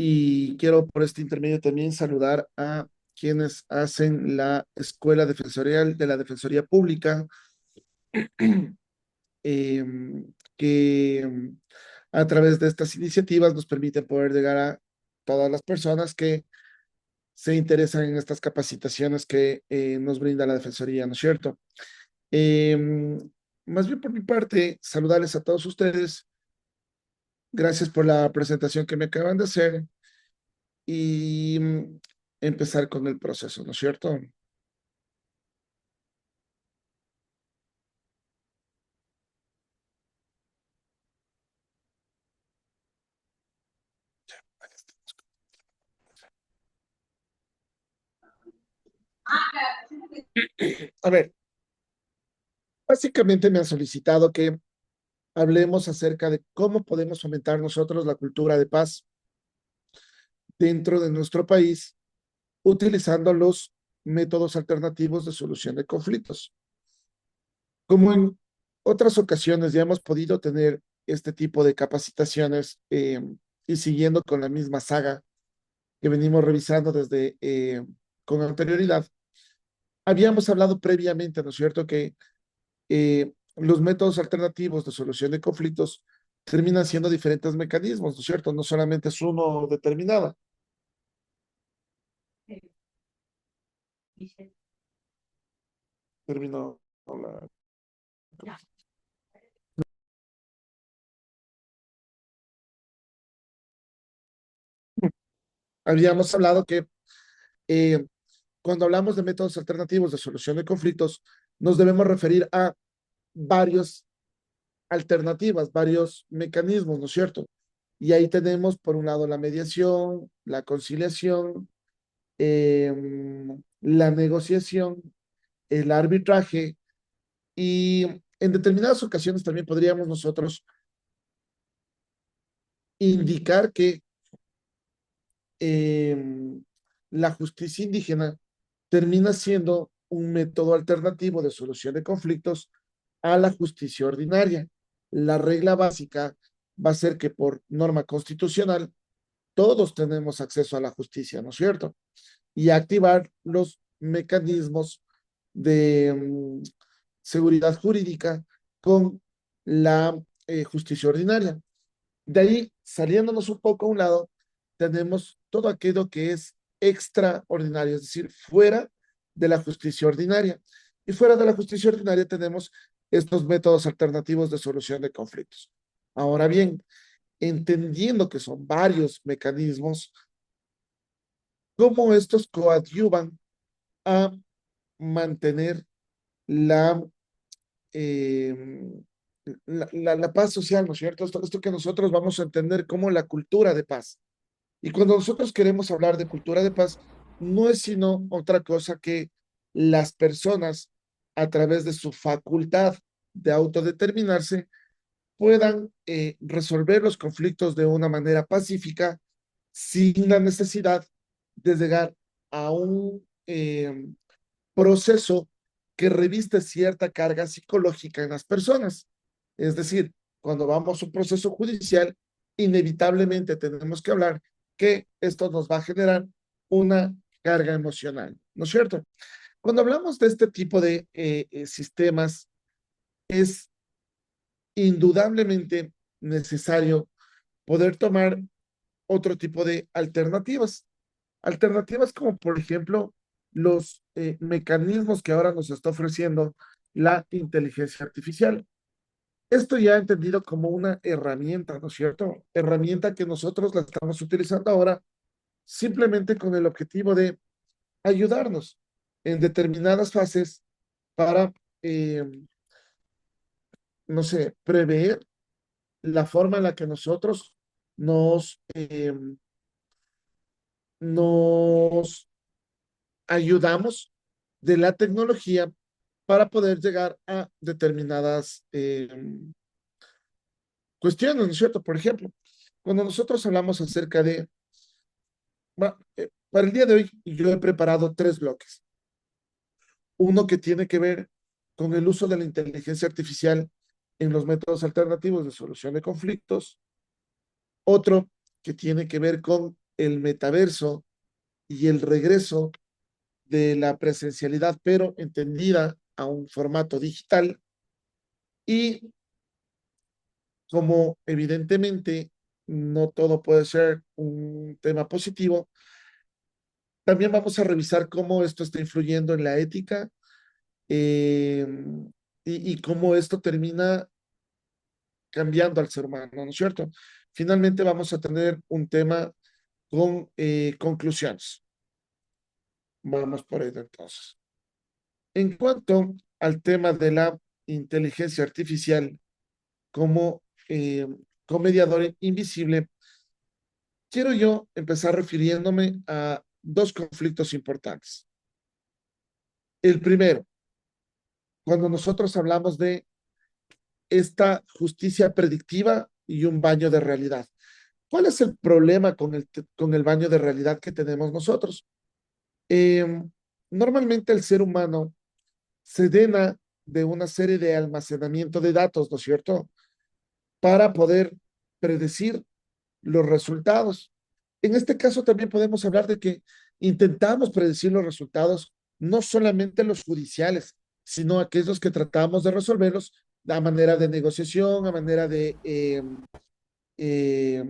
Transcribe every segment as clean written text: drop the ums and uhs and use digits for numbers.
Y quiero por este intermedio también saludar a quienes hacen la Escuela Defensorial de la Defensoría Pública, que a través de estas iniciativas nos permiten poder llegar a todas las personas que se interesan en estas capacitaciones que nos brinda la Defensoría, ¿no es cierto? Más bien por mi parte, saludarles a todos ustedes. Gracias por la presentación que me acaban de hacer y empezar con el proceso, ¿no es cierto? A ver, básicamente me han solicitado que hablemos acerca de cómo podemos fomentar nosotros la cultura de paz dentro de nuestro país utilizando los métodos alternativos de solución de conflictos. Como en otras ocasiones ya hemos podido tener este tipo de capacitaciones y siguiendo con la misma saga que venimos revisando desde con anterioridad, habíamos hablado previamente, ¿no es cierto?, que los métodos alternativos de solución de conflictos terminan siendo diferentes mecanismos, ¿no es cierto? No solamente es uno determinado. Terminó la... Habíamos hablado que eh, cuando hablamos de métodos alternativos de solución de conflictos, nos debemos referir a varios alternativas, varios mecanismos, ¿no es cierto? Y ahí tenemos, por un lado, la mediación, la conciliación, eh, la negociación, el arbitraje y en determinadas ocasiones también podríamos nosotros indicar que eh, la justicia indígena termina siendo un método alternativo de solución de conflictos a la justicia ordinaria. La regla básica va a ser que por norma constitucional todos tenemos acceso a la justicia, ¿no es cierto? Y activar los mecanismos de seguridad jurídica con la justicia ordinaria. De ahí, saliéndonos un poco a un lado, tenemos todo aquello que es extraordinario, es decir, fuera de la justicia ordinaria. Y fuera de la justicia ordinaria tenemos estos métodos alternativos de solución de conflictos. Ahora bien, entendiendo que son varios mecanismos, cómo estos coadyuvan a mantener la, eh, la paz social, ¿no es cierto? Esto que nosotros vamos a entender como la cultura de paz. Y cuando nosotros queremos hablar de cultura de paz, no es sino otra cosa que las personas, a través de su facultad de autodeterminarse, puedan resolver los conflictos de una manera pacífica sin la necesidad de llegar a un proceso que reviste cierta carga psicológica en las personas. Es decir, cuando vamos a un proceso judicial, inevitablemente tenemos que hablar que esto nos va a generar una carga emocional, ¿no es cierto? Cuando hablamos de este tipo de sistemas, es indudablemente necesario poder tomar otro tipo de alternativas. Alternativas como, por ejemplo, los mecanismos que ahora nos está ofreciendo la inteligencia artificial. Esto ya entendido como una herramienta, ¿no es cierto? Herramienta que nosotros la estamos utilizando ahora simplemente con el objetivo de ayudarnos en determinadas fases para, eh, no sé, prever la forma en la que nosotros nos ayudamos de la tecnología para poder llegar a determinadas cuestiones, ¿no es cierto? Por ejemplo, cuando nosotros hablamos acerca de, para el día de hoy, yo he preparado tres bloques. Uno que tiene que ver con el uso de la inteligencia artificial en los métodos alternativos de solución de conflictos. Otro que tiene que ver con el metaverso y el regreso de la presencialidad, pero entendida a un formato digital. Y como evidentemente no todo puede ser un tema positivo, también vamos a revisar cómo esto está influyendo en la ética eh, y cómo esto termina cambiando al ser humano, ¿no es cierto? Finalmente vamos a tener un tema con conclusiones. Vamos por ello entonces. En cuanto al tema de la inteligencia artificial como mediador invisible, quiero yo empezar refiriéndome a dos conflictos importantes. El primero, cuando nosotros hablamos de esta justicia predictiva y un baño de realidad. ¿Cuál es el problema con el baño de realidad que tenemos nosotros? Eh, Normalmente el ser humano se llena de una serie de almacenamiento de datos, ¿no es cierto? Para poder predecir los resultados. En este caso también podemos hablar de que intentamos predecir los resultados, no solamente los judiciales, sino aquellos que tratamos de resolverlos a manera de negociación, a manera de eh,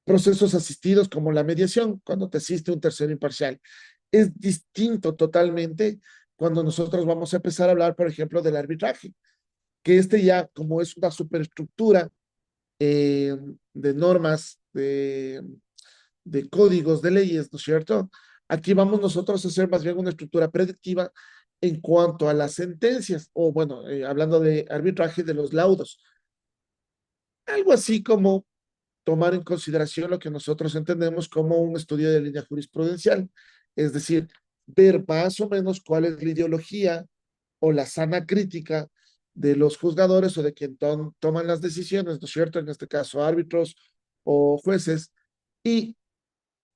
procesos asistidos como la mediación, cuando te asiste un tercero imparcial. Es distinto totalmente cuando nosotros vamos a empezar a hablar, por ejemplo, del arbitraje, que este ya como es una superestructura de normas, de códigos, de leyes, ¿no es cierto? Aquí vamos nosotros a hacer más bien una estructura predictiva en cuanto a las sentencias, o bueno, hablando de arbitraje de los laudos. Algo así como tomar en consideración lo que nosotros entendemos como un estudio de línea jurisprudencial, es decir, ver más o menos cuál es la ideología o la sana crítica de los juzgadores o de quien toman las decisiones, ¿no es cierto? En este caso, árbitros o jueces, y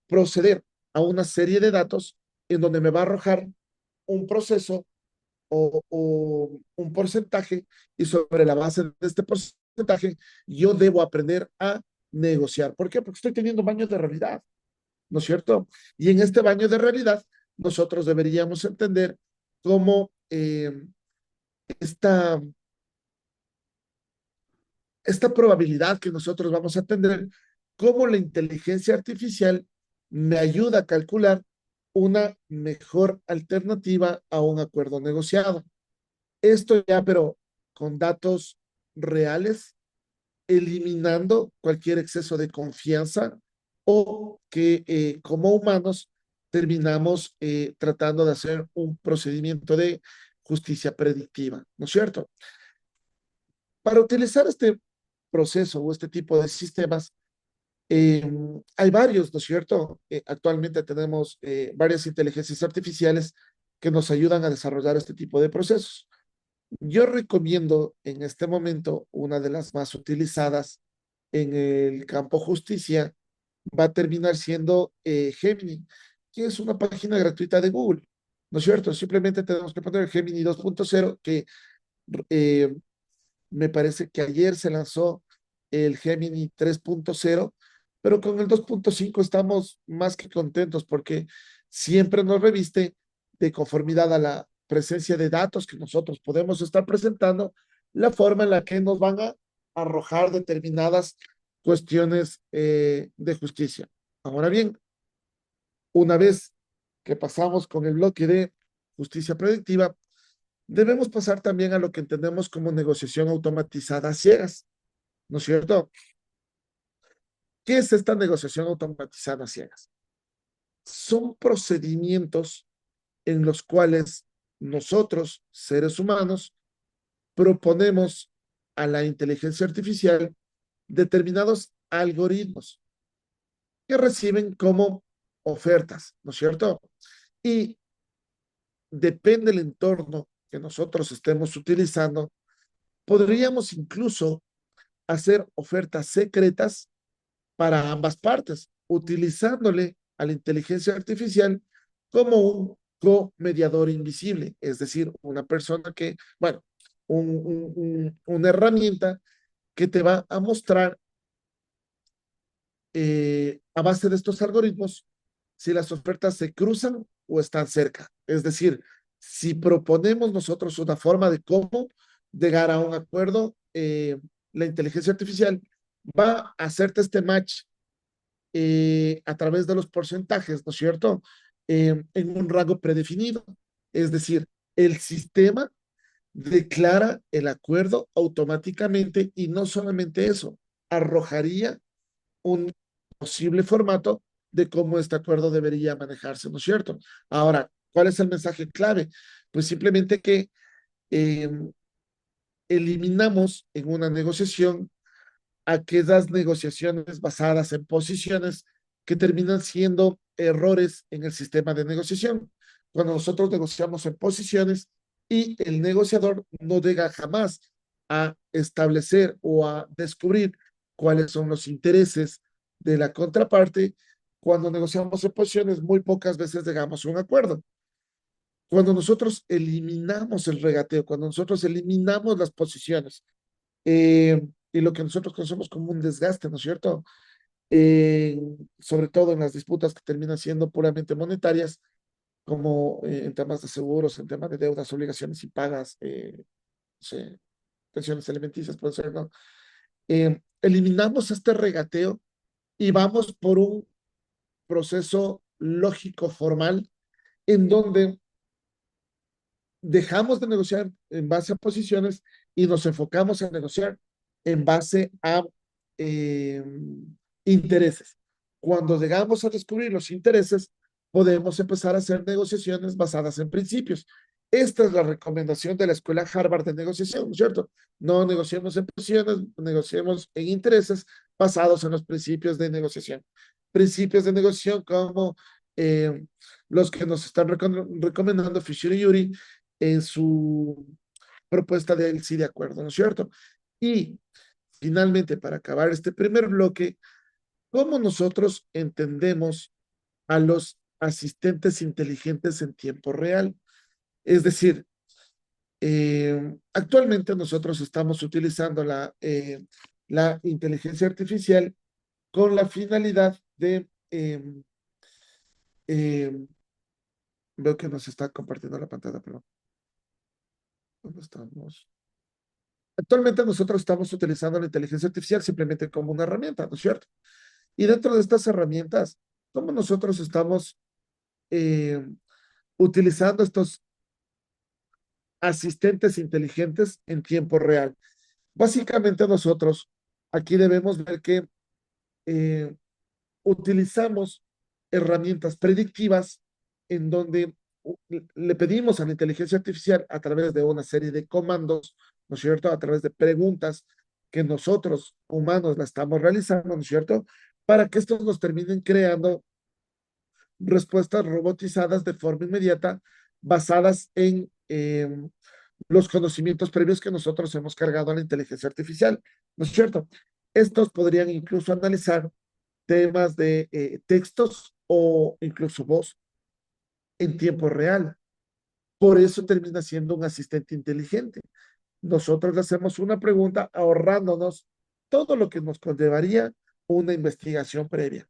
proceder a una serie de datos en donde me va a arrojar un proceso o un porcentaje y sobre la base de este porcentaje yo debo aprender a negociar. ¿Por qué? Porque estoy teniendo baños de realidad, ¿no es cierto? Y en este baño de realidad nosotros deberíamos entender cómo esta, esta probabilidad que nosotros vamos a tener, cómo la inteligencia artificial me ayuda a calcular una mejor alternativa a un acuerdo negociado. Esto ya, pero con datos reales, eliminando cualquier exceso de confianza o que como humanos terminamos tratando de hacer un procedimiento de justicia predictiva, ¿no es cierto? Para utilizar este proceso o este tipo de sistemas, eh, hay varios, ¿no es cierto? Actualmente tenemos varias inteligencias artificiales que nos ayudan a desarrollar este tipo de procesos. Yo recomiendo en este momento una de las más utilizadas en el campo justicia, va a terminar siendo Gemini, que es una página gratuita de Google, ¿no es cierto? Simplemente tenemos que poner Gemini 2.0, que eh, me parece que ayer se lanzó el Gemini 3.0, pero con el 2.5 estamos más que contentos porque siempre nos reviste de conformidad a la presencia de datos que nosotros podemos estar presentando, la forma en la que nos van a arrojar determinadas cuestiones de justicia. Ahora bien, una vez que pasamos con el bloque de justicia predictiva, debemos pasar también a lo que entendemos como negociación automatizada a ciegas, ¿no es cierto? ¿Qué es esta negociación automatizada a ciegas? Son procedimientos en los cuales nosotros, seres humanos, proponemos a la inteligencia artificial determinados algoritmos que reciben como ofertas, ¿no es cierto? Y depende del entorno que nosotros estemos utilizando, podríamos incluso hacer ofertas secretas para ambas partes, utilizándole a la inteligencia artificial como un co-mediador invisible, es decir, una persona que, bueno, una herramienta que te va a mostrar a base de estos algoritmos si las ofertas se cruzan o están cerca. Es decir, si proponemos nosotros una forma de cómo llegar a un acuerdo, la inteligencia artificial va a hacerte este match a través de los porcentajes, ¿no es cierto? En un rango predefinido. Es decir, el sistema declara el acuerdo automáticamente y no solamente eso, arrojaría un posible formato de cómo este acuerdo debería manejarse, ¿no es cierto? Ahora, ¿cuál es el mensaje clave? Pues simplemente que eh, eliminamos en una negociación aquellas negociaciones basadas en posiciones que terminan siendo errores en el sistema de negociación. Cuando nosotros negociamos en posiciones y el negociador no llega jamás a establecer o a descubrir cuáles son los intereses de la contraparte, cuando negociamos en posiciones muy pocas veces llegamos a un acuerdo. Cuando nosotros eliminamos el regateo, cuando nosotros eliminamos las posiciones, y lo que nosotros conocemos como un desgaste, ¿no es cierto? Sobre todo en las disputas que terminan siendo puramente monetarias, como en temas de seguros, en temas de deudas, obligaciones y pagas, no sé, pensiones alimenticias, puede ser, ¿no? Eliminamos este regateo y vamos por un proceso lógico formal en donde dejamos de negociar en base a posiciones y nos enfocamos en negociar en base a eh, intereses. Cuando llegamos a descubrir los intereses, podemos empezar a hacer negociaciones basadas en principios. Esta es la recomendación de la Escuela Harvard de negociación, ¿no es cierto? No negociemos en posiciones, negociemos en intereses basados en los principios de negociación. Principios de negociación como los que nos están recomendando Fisher y Yuri en su propuesta de él sí de acuerdo, ¿no es cierto? Y finalmente, para acabar este primer bloque, ¿cómo nosotros entendemos a los asistentes inteligentes en tiempo real? Es decir, actualmente nosotros estamos utilizando la inteligencia artificial con la finalidad de, veo que nos está compartiendo la pantalla, pero ¿dónde estamos? Actualmente nosotros estamos utilizando la inteligencia artificial simplemente como una herramienta, ¿no es cierto? Y dentro de estas herramientas, ¿cómo nosotros estamos eh, utilizando estos asistentes inteligentes en tiempo real? Básicamente nosotros aquí debemos ver que eh, utilizamos herramientas predictivas en donde le pedimos a la inteligencia artificial a través de una serie de comandos, ¿no es cierto? A través de preguntas que nosotros humanos la estamos realizando, ¿no es cierto? Para que estos nos terminen creando respuestas robotizadas de forma inmediata basadas en los conocimientos previos que nosotros hemos cargado a la inteligencia artificial, ¿no es cierto? Estos podrían incluso analizar temas de textos o incluso voz en tiempo real. Por eso termina siendo un asistente inteligente. Nosotros le hacemos una pregunta ahorrándonos todo lo que nos conllevaría una investigación previa.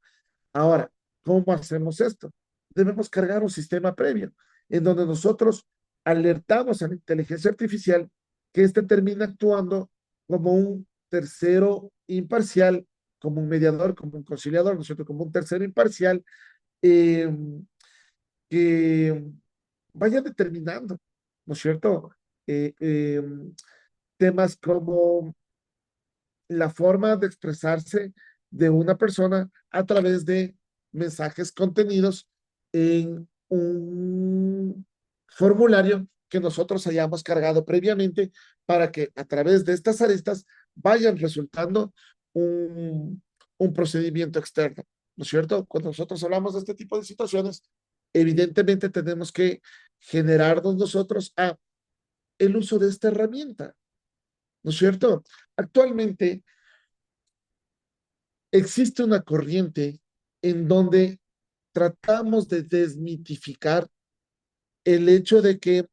Ahora, ¿cómo hacemos esto? Debemos cargar un sistema previo en donde nosotros alertamos a la inteligencia artificial que éste termina actuando como un tercero imparcial, como un mediador, como un conciliador, ¿no es cierto? Como un tercero imparcial eh, que vaya determinando, ¿no es cierto? Eh, eh, Temas como la forma de expresarse de una persona a través de mensajes contenidos en un formulario que nosotros hayamos cargado previamente para que a través de estas aristas vayan resultando un procedimiento externo, ¿no es cierto? Cuando nosotros hablamos de este tipo de situaciones, evidentemente tenemos que generarnos nosotros a el uso de esta herramienta, ¿no es cierto? Actualmente existe una corriente en donde tratamos de desmitificar el hecho de que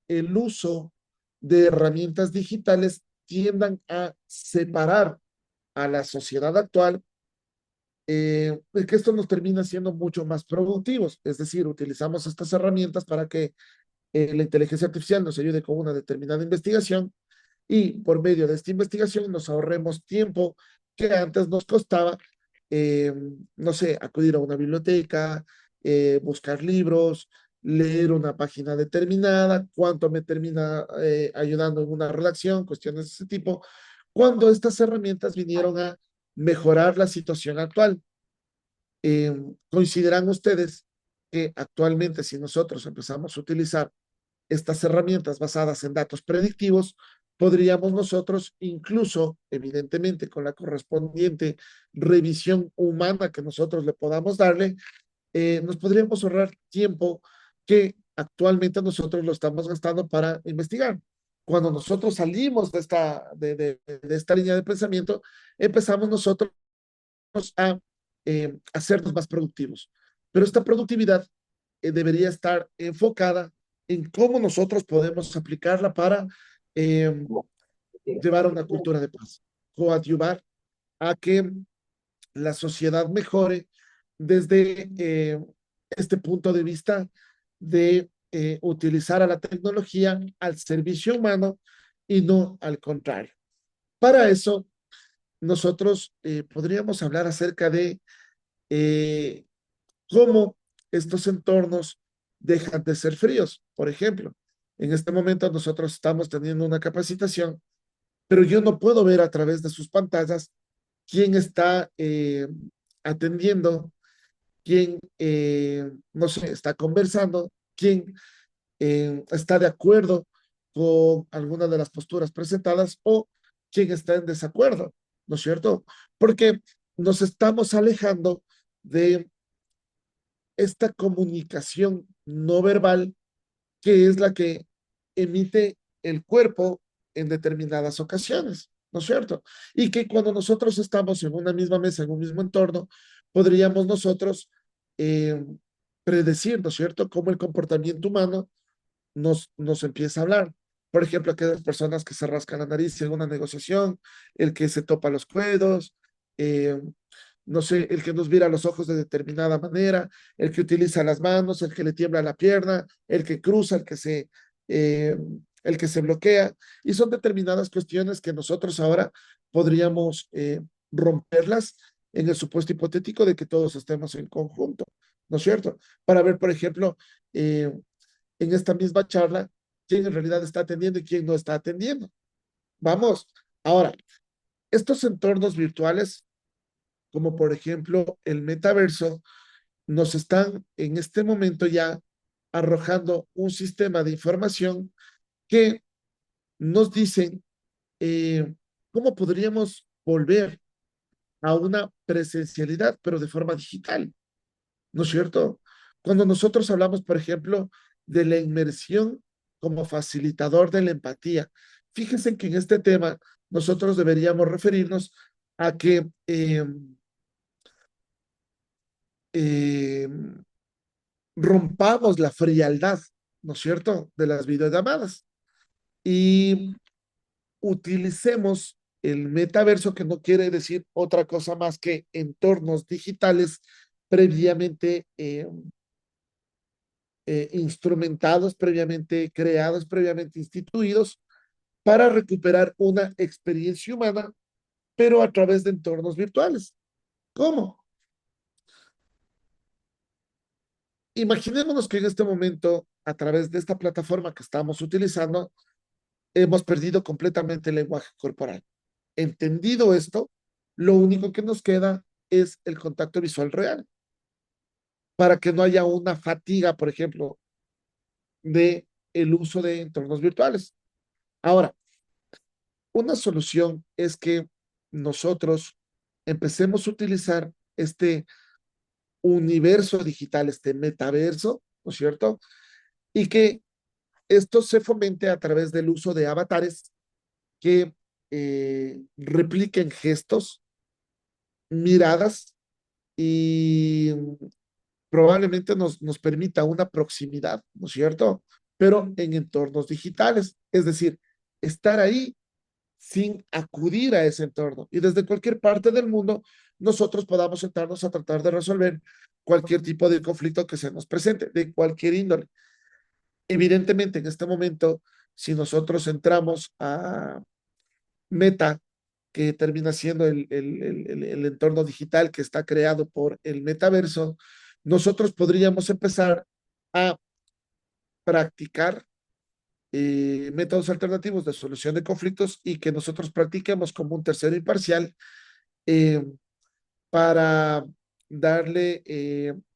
el uso de herramientas digitales tiendan a separar a la sociedad actual es que esto nos termina siendo mucho más productivos. Es decir, utilizamos estas herramientas para que la inteligencia artificial nos ayude con una determinada investigación y por medio de esta investigación nos ahorremos tiempo que antes nos costaba, eh, no sé, acudir a una biblioteca, buscar libros, leer una página determinada, cuánto me termina ayudando en una redacción, cuestiones de ese tipo, cuando estas herramientas vinieron a mejorar la situación actual. Eh, ¿Coincidirán ustedes que actualmente si nosotros empezamos a utilizar estas herramientas basadas en datos predictivos, podríamos nosotros incluso, evidentemente, con la correspondiente revisión humana que nosotros le podamos darle, nos podríamos ahorrar tiempo que actualmente nosotros lo estamos gastando para investigar? Cuando nosotros salimos de esta línea de pensamiento, empezamos nosotros a hacernos más productivos. Pero esta productividad debería estar enfocada en cómo nosotros podemos aplicarla para eh, llevar a una cultura de paz, coadyuvar a que la sociedad mejore desde este punto de vista de utilizar a la tecnología al servicio humano y no al contrario. Para eso, nosotros podríamos hablar acerca de eh, cómo estos entornos dejan de ser fríos. Por ejemplo, en este momento nosotros estamos teniendo una capacitación, pero yo no puedo ver a través de sus pantallas quién está atendiendo, quién, no sé, está conversando, quién está de acuerdo con alguna de las posturas presentadas o quién está en desacuerdo, ¿no es cierto? Porque nos estamos alejando de esta comunicación no verbal que es la que emite el cuerpo en determinadas ocasiones, ¿no es cierto? Y que cuando nosotros estamos en una misma mesa, en un mismo entorno, podríamos nosotros eh, predecir, ¿no es cierto?, cómo el comportamiento humano nos empieza a hablar. Por ejemplo, aquellas personas que se rascan la nariz en una negociación, el que se topa los codos, eh, no sé, el que nos mira los ojos de determinada manera, el que utiliza las manos, el que le tiembla la pierna, el que cruza, eh, el que se bloquea. Y son determinadas cuestiones que nosotros ahora podríamos romperlas en el supuesto hipotético de que todos estemos en conjunto, ¿no es cierto? Para ver, por ejemplo, en esta misma charla, quién en realidad está atendiendo y quién no está atendiendo. Vamos, ahora, estos entornos virtuales como por ejemplo el metaverso, nos están en este momento ya arrojando un sistema de información que nos dicen cómo podríamos volver a una presencialidad, pero de forma digital, ¿no es cierto? Cuando nosotros hablamos, por ejemplo, de la inmersión como facilitador de la empatía, fíjense que en este tema nosotros deberíamos referirnos a que eh, rompamos la frialdad, ¿no es cierto?, de las videollamadas y utilicemos el metaverso, que no quiere decir otra cosa más que entornos digitales previamente instrumentados, previamente creados, previamente instituidos, para recuperar una experiencia humana, pero a través de entornos virtuales. ¿Cómo? Imaginémonos que en este momento, a través de esta plataforma que estamos utilizando, hemos perdido completamente el lenguaje corporal. Entendido esto, lo único que nos queda es el contacto visual real, para que no haya una fatiga, por ejemplo, de el uso de entornos virtuales. Ahora, una solución es que nosotros empecemos a utilizar este universo digital, este metaverso, ¿no es cierto? Y que esto se fomente a través del uso de avatares que repliquen gestos, miradas y probablemente nos permita una proximidad, ¿no es cierto? Pero en entornos digitales, es decir, estar ahí sin acudir a ese entorno. Y desde cualquier parte del mundo, nosotros podamos sentarnos a tratar de resolver cualquier tipo de conflicto que se nos presente, de cualquier índole. Evidentemente, en este momento, si nosotros entramos a Meta, que termina siendo el entorno digital que está creado por el metaverso, nosotros podríamos empezar a practicar métodos alternativos de solución de conflictos y que nosotros practiquemos como un tercero imparcial eh, para darle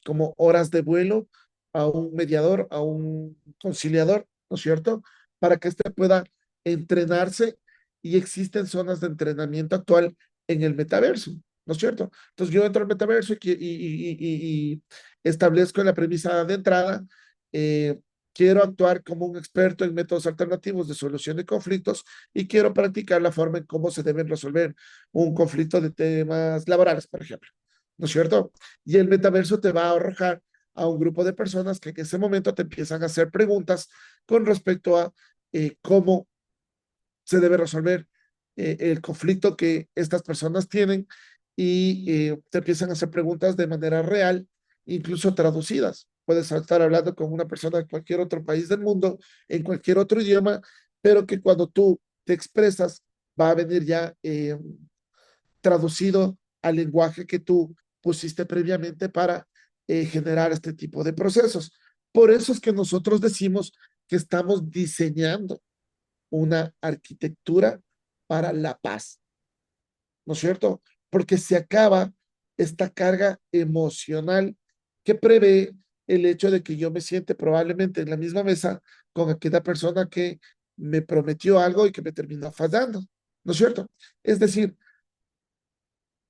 como horas de vuelo a un mediador, a un conciliador, ¿no es cierto? Para que éste pueda entrenarse y existen zonas de entrenamiento actual en el metaverso, ¿no es cierto? Entonces yo entro al metaverso y establezco la premisa de entrada, eh, quiero actuar como un experto en métodos alternativos de solución de conflictos y quiero practicar la forma en cómo se deben resolver un conflicto de temas laborales, por ejemplo, ¿no es cierto? Y el metaverso te va a arrojar a un grupo de personas que en ese momento te empiezan a hacer preguntas con respecto a cómo se debe resolver el conflicto que estas personas tienen y te empiezan a hacer preguntas de manera real, incluso traducidas. Puedes estar hablando con una persona de cualquier otro país del mundo, en cualquier otro idioma, pero que cuando tú te expresas va a venir ya traducido al lenguaje que tú pusiste previamente para generar este tipo de procesos. Por eso es que nosotros decimos que estamos diseñando una arquitectura para la paz, ¿no es cierto? Porque se acaba esta carga emocional que prevé el hecho de que yo me siente probablemente en la misma mesa con aquella persona que me prometió algo y que me terminó fallando, ¿no es cierto? Es decir,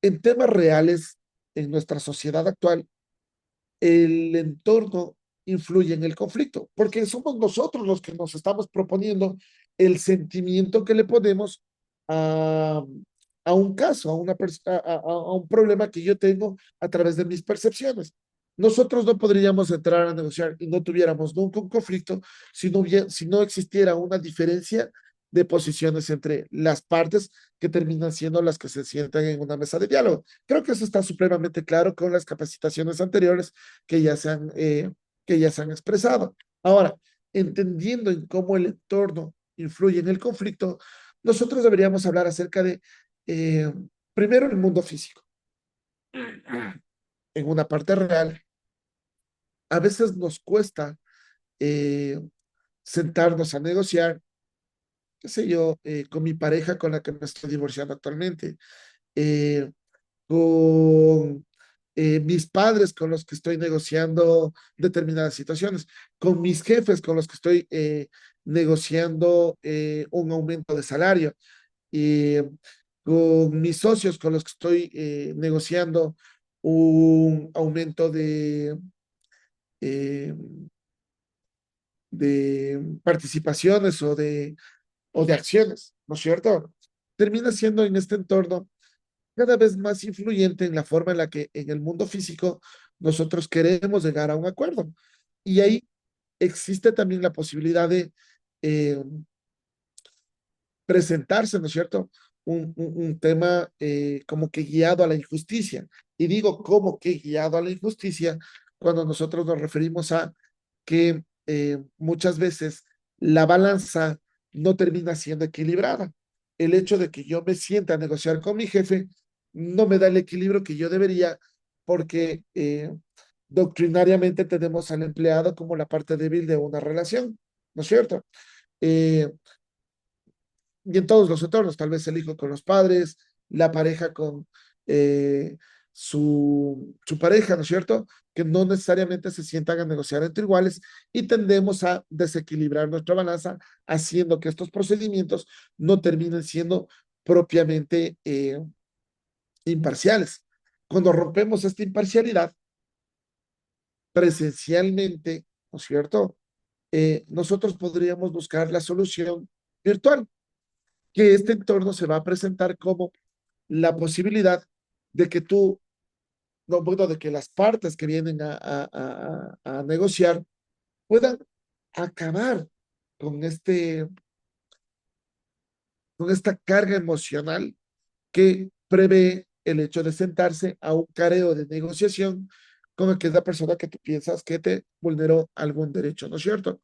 en temas reales, en nuestra sociedad actual, el entorno influye en el conflicto, porque somos nosotros los que nos estamos proponiendo el sentimiento que le ponemos a, a un caso, a un problema que yo tengo a través de mis percepciones. Nosotros no podríamos entrar a negociar y no tuviéramos nunca un conflicto si no existiera una diferencia de posiciones entre las partes que terminan siendo las que se sientan en una mesa de diálogo. Creo que eso está supremamente claro con las capacitaciones anteriores que ya que ya se han expresado. Ahora, entendiendo en cómo el entorno influye en el conflicto, nosotros deberíamos hablar acerca de, eh, primero, el mundo físico. En una parte real, a veces nos cuesta eh, sentarnos a negociar, qué sé yo, con mi pareja con la que me estoy divorciando actualmente, eh, con mis padres con los que estoy negociando determinadas situaciones, con mis jefes con los que estoy negociando un aumento de salario, eh, con mis socios con los que estoy negociando un aumento eh, de participaciones o de acciones, ¿no es cierto? Termina siendo en este entorno cada vez más influyente en la forma en la que en el mundo físico nosotros queremos llegar a un acuerdo. Y ahí existe también la posibilidad de eh, presentarse, ¿no es cierto? Un tema como que guiado a la injusticia. Y digo como que guiado a la injusticia cuando nosotros nos referimos a que muchas veces la balanza no termina siendo equilibrada. El hecho de que yo me sienta a negociar con mi jefe no me da el equilibrio que yo debería porque doctrinariamente tenemos al empleado como la parte débil de una relación, ¿no es cierto? Eh, y en todos los entornos, tal vez el hijo con los padres, la pareja con eh, su pareja, ¿no es cierto? Que no necesariamente se sientan a negociar entre iguales y tendemos a desequilibrar nuestra balanza, haciendo que estos procedimientos no terminen siendo propiamente imparciales. Cuando rompemos esta imparcialidad presencialmente, ¿no es cierto? Nosotros podríamos buscar la solución virtual, que este entorno se va a presentar como la posibilidad de que tú, no, bueno, de que las partes que vienen a negociar puedan acabar con con esta carga emocional que prevé el hecho de sentarse a un careo de negociación con aquella persona que tú piensas que te vulneró algún derecho, ¿no es cierto?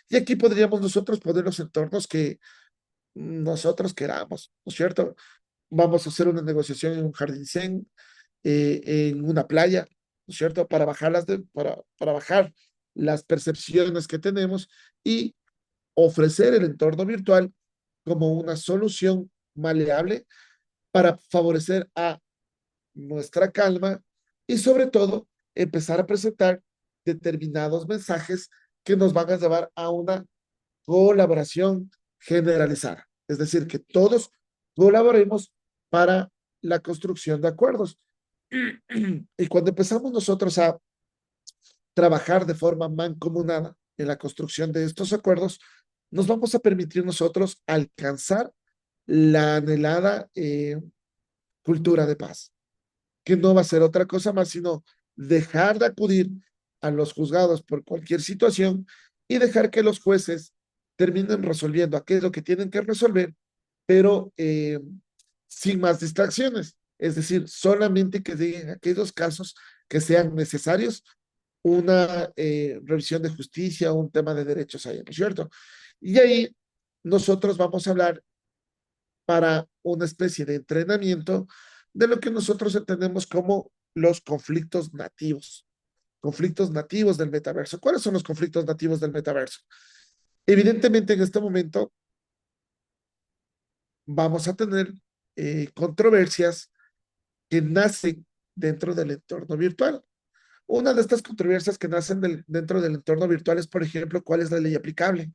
Y aquí podríamos nosotros poner los entornos que nosotros queramos, ¿no es cierto? Vamos a hacer una negociación en un jardín zen, en una playa, ¿no es cierto? Para bajar las percepciones que tenemos y ofrecer el entorno virtual como una solución maleable para favorecer a nuestra calma y sobre todo empezar a presentar determinados mensajes que nos van a llevar a una colaboración generalizada. Es decir, que todos colaboremos para la construcción de acuerdos. Y cuando empezamos nosotros a trabajar de forma mancomunada en la construcción de estos acuerdos, nos vamos a permitir nosotros alcanzar la anhelada cultura de paz, que no va a ser otra cosa más, sino dejar de acudir a los juzgados por cualquier situación y dejar que los jueces terminen resolviendo aquello que tienen que resolver, pero sin más distracciones. Es decir, solamente que lleguen aquellos casos que sean necesarios una revisión de justicia, un tema de derechos ahí, ¿no es cierto? Y ahí nosotros vamos a hablar para una especie de entrenamiento de lo que nosotros entendemos como los conflictos nativos del metaverso. ¿Cuáles son los conflictos nativos del metaverso? Evidentemente en este momento vamos a tener controversias que nacen dentro del entorno virtual. Una de estas controversias que nacen dentro del entorno virtual es, por ejemplo, cuál es la ley aplicable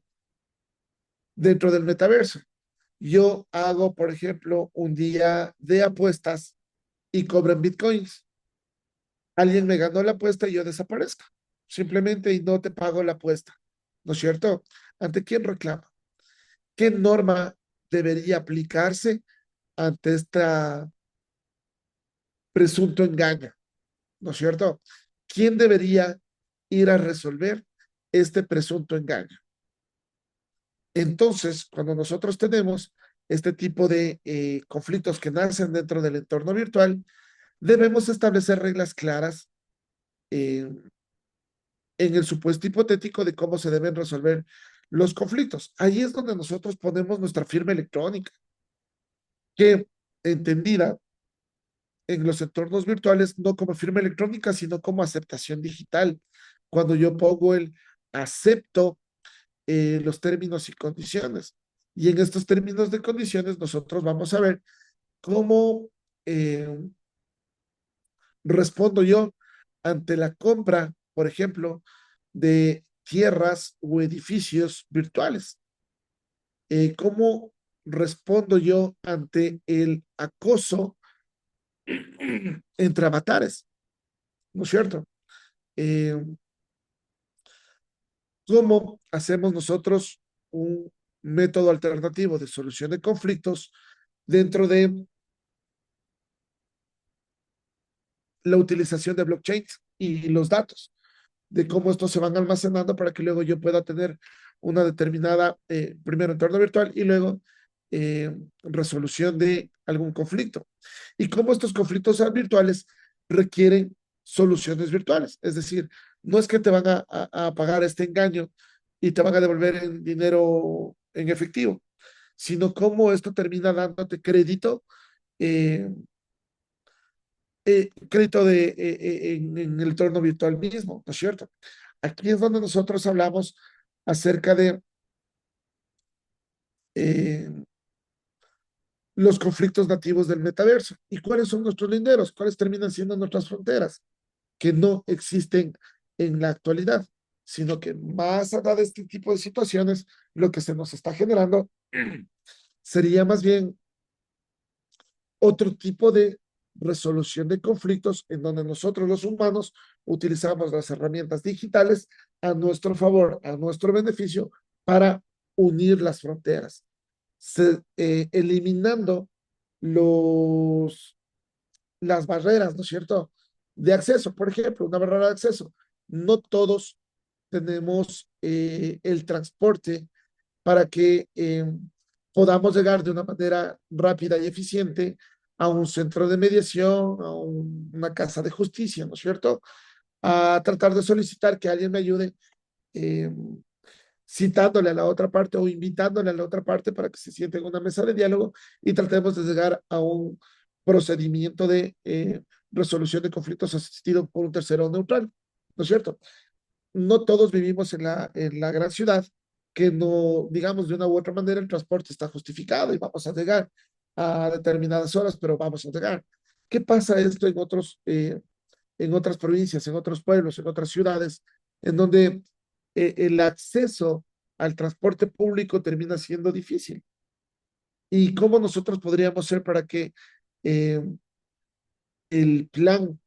dentro del metaverso. Yo hago, por ejemplo, un día de apuestas y cobro en bitcoins. Alguien me ganó la apuesta y yo desaparezco. Simplemente y no te pago la apuesta. ¿No es cierto? ¿Ante quién reclama? ¿Qué norma debería aplicarse ante este presunto engaño? ¿No es cierto? ¿Quién debería ir a resolver este presunto engaño? Entonces, cuando nosotros tenemos este tipo de conflictos que nacen dentro del entorno virtual, debemos establecer reglas claras eh, en el supuesto hipotético de cómo se deben resolver los conflictos. Ahí es donde nosotros ponemos nuestra firma electrónica, que entendida en los entornos virtuales no como firma electrónica, sino como aceptación digital. Cuando yo pongo el acepto los términos y condiciones. Y en estos términos de condiciones nosotros vamos a ver cómo eh, respondo yo ante la compra, por ejemplo, de tierras o edificios virtuales. ¿Cómo respondo yo ante el acoso entre avatares? ¿No es cierto? Eh, ¿Cómo hacemos nosotros un método alternativo de solución de conflictos dentro de la utilización de blockchain y los datos, de cómo estos se van almacenando para que luego yo pueda tener una determinada, primero entorno virtual y luego resolución de algún conflicto? Y cómo estos conflictos virtuales requieren soluciones virtuales. Es decir, no es que te van a pagar este engaño y te van a devolver en dinero en efectivo, sino cómo esto termina dándote crédito eh, crédito en el entorno virtual mismo, ¿no es cierto? Aquí es donde nosotros hablamos acerca de eh, los conflictos nativos del metaverso y cuáles son nuestros linderos, cuáles terminan siendo nuestras fronteras, que no existen en la actualidad, sino que más allá de este tipo de situaciones, lo que se nos está generando sería más bien otro tipo de resolución de conflictos en donde nosotros los humanos utilizamos las herramientas digitales a nuestro favor, a nuestro beneficio, para unir las fronteras, eliminando los, las barreras, ¿no es cierto?, de acceso. Por ejemplo, una barrera de acceso. No todos tenemos el transporte para que podamos llegar de una manera rápida y eficiente a un centro de mediación, a una casa de justicia, ¿no es cierto? A tratar de solicitar que alguien me ayude eh, citándole a la otra parte o invitándole a la otra parte para que se siente en una mesa de diálogo y tratemos de llegar a un procedimiento de resolución de conflictos asistido por un tercero neutral, ¿no es cierto? No todos vivimos en la gran ciudad, que no, digamos, de una u otra manera el transporte está justificado y vamos a llegar a determinadas horas, pero vamos a llegar. ¿Qué pasa esto en otras provincias, en otros pueblos, en otras ciudades, en donde el acceso al transporte público termina siendo difícil? ¿Y cómo nosotros podríamos hacer para que eh, el plan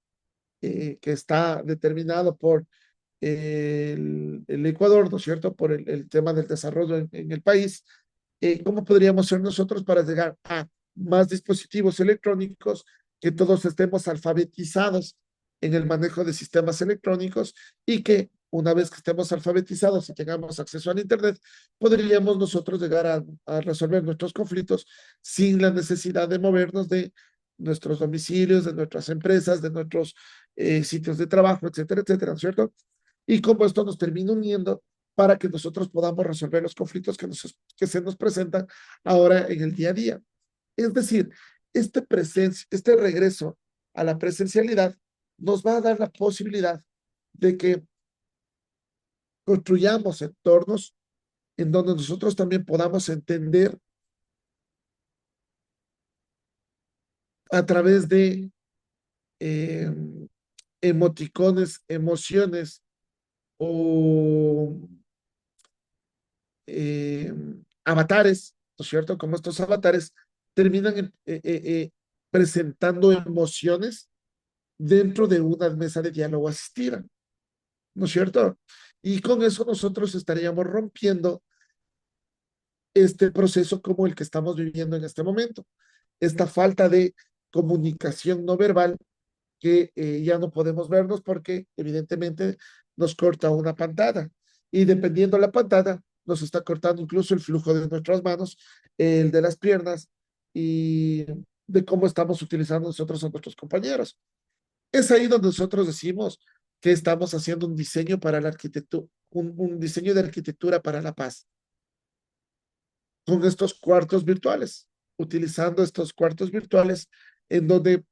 que está determinado por el Ecuador, ¿no es cierto?, por el tema del desarrollo en el país, ¿cómo podríamos ser nosotros para llegar a más dispositivos electrónicos, que todos estemos alfabetizados en el manejo de sistemas electrónicos y que una vez que estemos alfabetizados y tengamos acceso al Internet, podríamos nosotros llegar a resolver nuestros conflictos sin la necesidad de movernos de nuestros domicilios, de nuestras empresas, de nuestros sitios de trabajo, etcétera, etcétera, ¿no es cierto? Y cómo esto nos termina uniendo para que nosotros podamos resolver los conflictos que se nos presentan ahora en el día a día. Es decir, este regreso a la presencialidad nos va a dar la posibilidad de que construyamos entornos en donde nosotros también podamos entender a través de eh, emoticones, emociones o eh, avatares, ¿no es cierto? Como estos avatares terminan presentando emociones dentro de una mesa de diálogo asistida, ¿no es cierto? Y con eso nosotros estaríamos rompiendo este proceso como el que estamos viviendo en este momento, esta falta de comunicación no verbal que ya no podemos vernos porque evidentemente nos corta una pantalla y dependiendo de la pantalla nos está cortando incluso el flujo de nuestras manos, el de las piernas y de cómo estamos utilizando nosotros a nuestros compañeros. Es ahí donde nosotros decimos que estamos haciendo un diseño para la arquitectura, un diseño de arquitectura para la paz con estos cuartos virtuales, utilizando estos cuartos virtuales en donde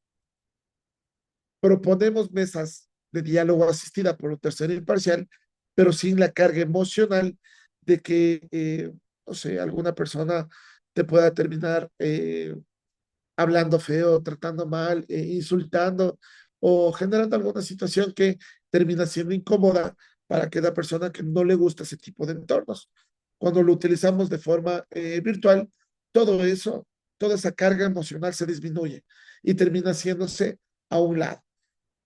proponemos mesas de diálogo asistida por un tercero imparcial, pero sin la carga emocional de que, no sé, alguna persona te pueda terminar hablando feo, tratando mal, insultando o generando alguna situación que termina siendo incómoda para aquella persona que no le gusta ese tipo de entornos. Cuando lo utilizamos de forma virtual, todo eso, toda esa carga emocional se disminuye y termina haciéndose a un lado.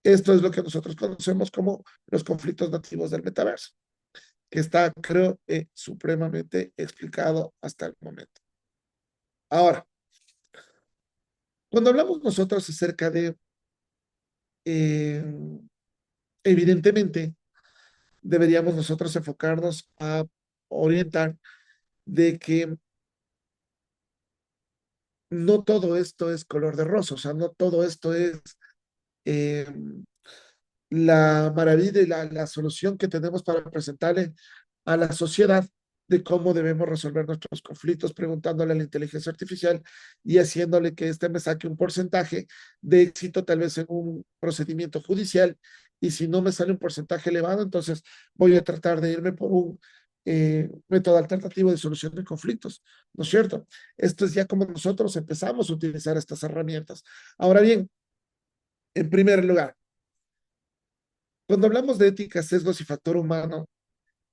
Esto es lo que nosotros conocemos como los conflictos nativos del metaverso, que está, creo, supremamente explicado hasta el momento. Ahora, cuando hablamos nosotros acerca de, eh, evidentemente, deberíamos nosotros enfocarnos a orientar de que no todo esto es color de rosa, o sea, no todo esto es eh, la maravilla y la solución que tenemos para presentarle a la sociedad de cómo debemos resolver nuestros conflictos, preguntándole a la inteligencia artificial y haciéndole que éste me saque un porcentaje de éxito tal vez en un procedimiento judicial. Y si no me sale un porcentaje elevado, entonces voy a tratar de irme por un método alternativo de solución de conflictos, ¿no es cierto? Esto es ya como nosotros empezamos a utilizar estas herramientas. Ahora bien, en primer lugar, cuando hablamos de ética, sesgos y factor humano,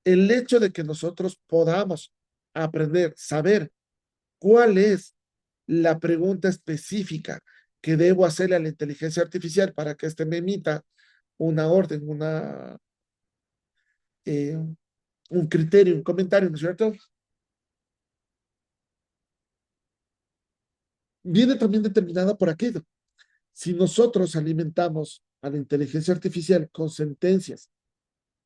el hecho de que nosotros podamos aprender, saber cuál es la pregunta específica que debo hacerle a la inteligencia artificial para que éste me emita una orden, eh, un criterio, un comentario, ¿no es cierto? Viene también determinada por aquello. Si nosotros alimentamos a la inteligencia artificial con sentencias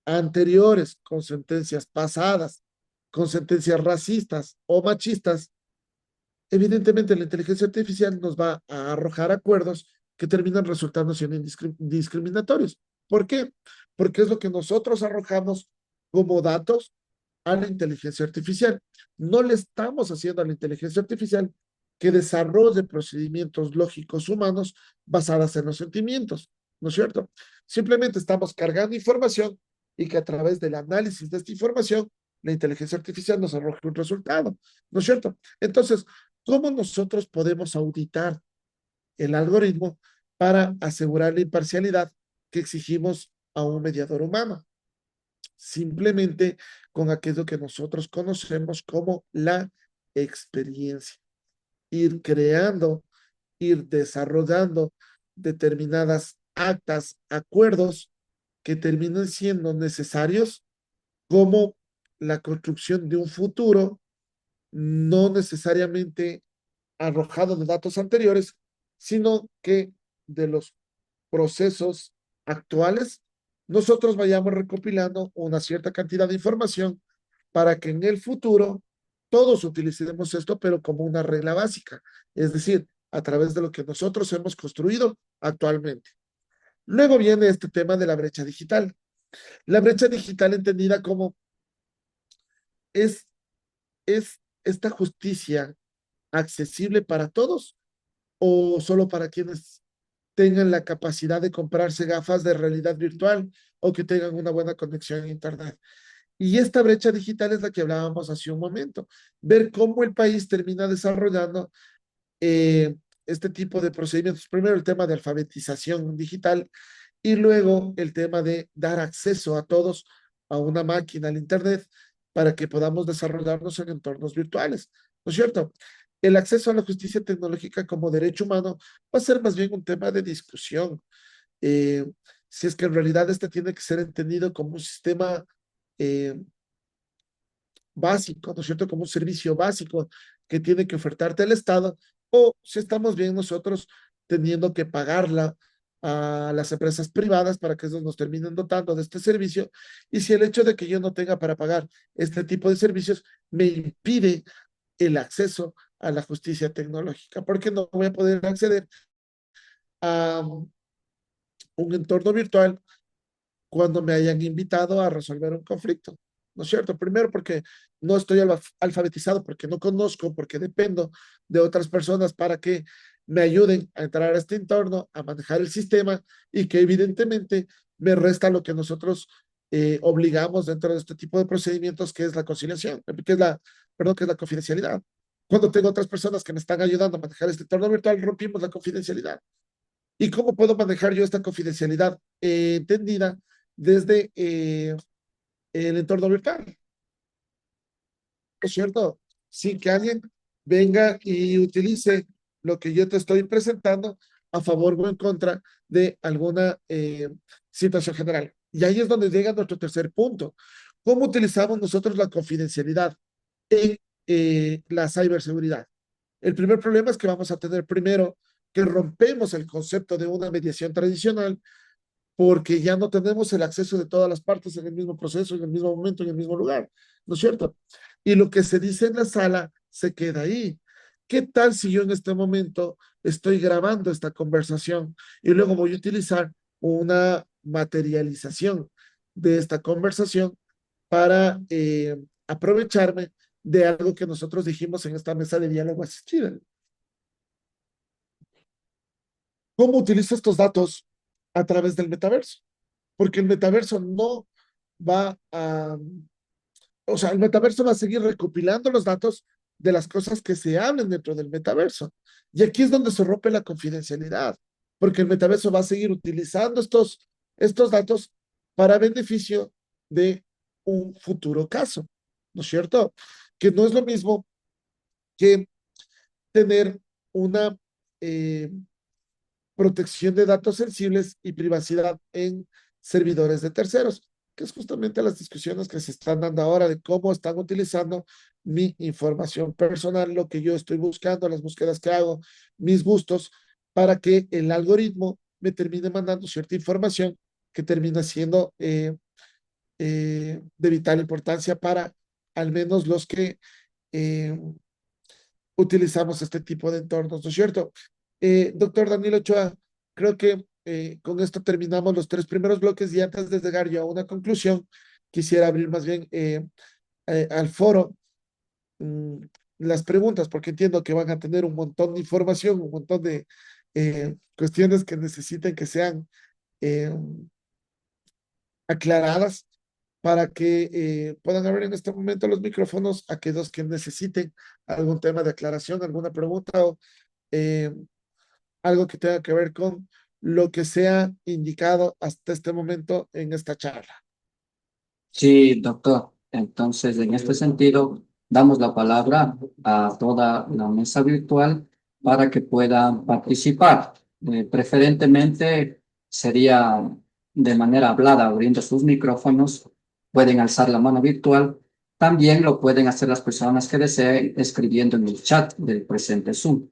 anteriores, con sentencias pasadas, con sentencias racistas o machistas, evidentemente la inteligencia artificial nos va a arrojar acuerdos que terminan resultando siendo discriminatorios. ¿Por qué? Porque es lo que nosotros arrojamos como datos a la inteligencia artificial. No le estamos haciendo a la inteligencia artificial que desarrolle procedimientos lógicos humanos basados en los sentimientos, ¿no es cierto? Simplemente estamos cargando información y que a través del análisis de esta información, la inteligencia artificial nos arroje un resultado, ¿no es cierto? Entonces, ¿cómo nosotros podemos auditar el algoritmo para asegurar la imparcialidad que exigimos a un mediador humano? Simplemente con aquello que nosotros conocemos como la experiencia. Ir creando, ir desarrollando determinadas actas, acuerdos que terminen siendo necesarios como la construcción de un futuro, no necesariamente arrojado de datos anteriores, sino que de los procesos actuales, nosotros vayamos recopilando una cierta cantidad de información para que en el futuro todos utilicemos esto, pero como una regla básica, es decir, a través de lo que nosotros hemos construido actualmente. Luego viene este tema de la brecha digital. La brecha digital entendida como es, es esta justicia accesible para todos o solo para quienes tengan la capacidad de comprarse gafas de realidad virtual o que tengan una buena conexión a Internet. Y esta brecha digital es la que hablábamos hace un momento. Ver cómo el país termina desarrollando eh, este tipo de procedimientos. Primero el tema de alfabetización digital y luego el tema de dar acceso a todos a una máquina, al Internet, para que podamos desarrollarnos en entornos virtuales. ¿No es cierto? El acceso a la justicia tecnológica como derecho humano va a ser más bien un tema de discusión. Eh, si es que en realidad este tiene que ser entendido como un sistema eh, básico, ¿no es cierto? Como un servicio básico que tiene que ofertarte el Estado, o si estamos bien nosotros teniendo que pagarla a las empresas privadas para que ellos nos terminen dotando de este servicio, y si el hecho de que yo no tenga para pagar este tipo de servicios me impide el acceso a la justicia tecnológica, porque no voy a poder acceder a un entorno virtual cuando me hayan invitado a resolver un conflicto, ¿no es cierto? Primero porque no estoy alfabetizado, porque no conozco, porque dependo de otras personas para que me ayuden a entrar a este entorno, a manejar el sistema y que evidentemente me resta lo que nosotros obligamos dentro de este tipo de procedimientos, que es la conciliación, que es la, perdón, que es la confidencialidad. Cuando tengo otras personas que me están ayudando a manejar este entorno virtual, rompimos la confidencialidad. ¿Y cómo puedo manejar yo esta confidencialidad entendida desde el entorno virtual? ¿No es cierto? Sin que alguien venga y utilice lo que yo te estoy presentando a favor o en contra de alguna situación general. Y ahí es donde llega nuestro tercer punto. ¿Cómo utilizamos nosotros la confidencialidad en la ciberseguridad? El primer problema es que vamos a tener primero que rompemos el concepto de una mediación tradicional porque ya no tenemos el acceso de todas las partes en el mismo proceso, en el mismo momento, en el mismo lugar, ¿no es cierto? Y lo que se dice en la sala se queda ahí. ¿Qué tal si yo en este momento estoy grabando esta conversación y luego voy a utilizar una materialización de esta conversación para aprovecharme de algo que nosotros dijimos en esta mesa de diálogo asistida? ¿Cómo utilizo estos datos a través del metaverso? Porque el metaverso no va a, o sea, el metaverso va a seguir recopilando los datos de las cosas que se hablen dentro del metaverso. Y aquí es donde se rompe la confidencialidad, porque el metaverso va a seguir utilizando estos datos para beneficio de un futuro caso, ¿no es cierto? Que no es lo mismo que tener una eh, protección de datos sensibles y privacidad en servidores de terceros, que es justamente las discusiones que se están dando ahora de cómo están utilizando mi información personal, lo que yo estoy buscando, las búsquedas que hago, mis gustos, para que el algoritmo me termine mandando cierta información que termina siendo de vital importancia para al menos los que eh, utilizamos este tipo de entornos, ¿no es cierto? Doctor Daniel Ochoa, creo que con esto terminamos los tres primeros bloques y antes de llegar yo a una conclusión, quisiera abrir más bien al foro mm, las preguntas, porque entiendo que van a tener un montón de información, un montón de cuestiones que necesiten que sean eh, aclaradas para que puedan abrir en este momento los micrófonos a aquellos que necesiten algún tema de aclaración, alguna pregunta o eh, algo que tenga que ver con lo que sea indicado hasta este momento en esta charla. Sí, doctor. Entonces, en este sentido, damos la palabra a toda la mesa virtual para que puedan participar. Preferentemente sería de manera hablada, abriendo sus micrófonos. Pueden alzar la mano virtual. También lo pueden hacer las personas que deseen escribiendo en el chat del presente Zoom.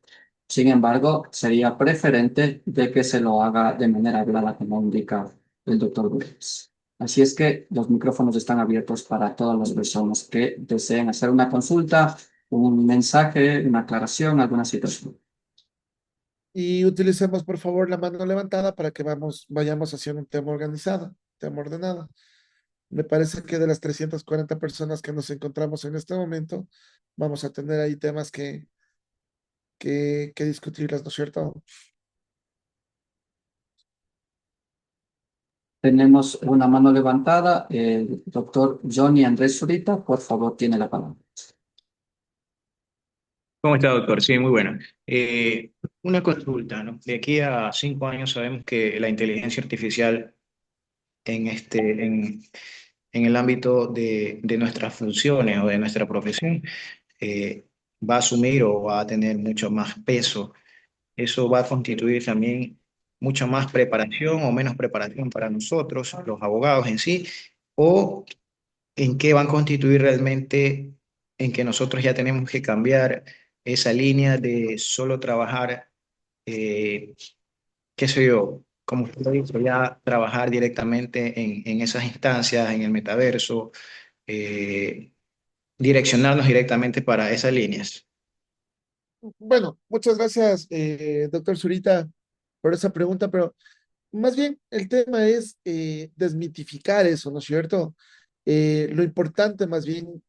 Sin embargo, sería preferente de que se lo haga de manera hablada, como indica el doctor Williams. Así es que los micrófonos están abiertos para todas las personas que deseen hacer una consulta, un mensaje, una aclaración, alguna situación. Y utilicemos, por favor, la mano levantada para que vayamos haciendo un tema organizado, tema ordenado. Me parece que de las 340 personas que nos encontramos en este momento, vamos a tener ahí temas que discutirlas, ¿no es cierto? Tenemos una mano levantada. El doctor Johnny Andrés Zurita, por favor, tiene la palabra. ¿Cómo está, doctor? Sí, muy buena. Una consulta, ¿no? De aquí a 5 años sabemos que la inteligencia artificial en el ámbito de nuestras funciones o de nuestra profesión eh, va a asumir o va a tener mucho más peso. Eso va a constituir también mucha más preparación o menos preparación para nosotros, los abogados en sí, o en qué van a constituir realmente en que nosotros ya tenemos que cambiar esa línea de solo trabajar, eh, qué sé yo, como usted lo dijo, ya trabajar directamente en esas instancias, en el metaverso, eh, direccionarnos directamente para esas líneas. Bueno, muchas gracias, doctor Zurita, por esa pregunta, pero más bien el tema es desmitificar eso, ¿no es cierto? Lo importante más bien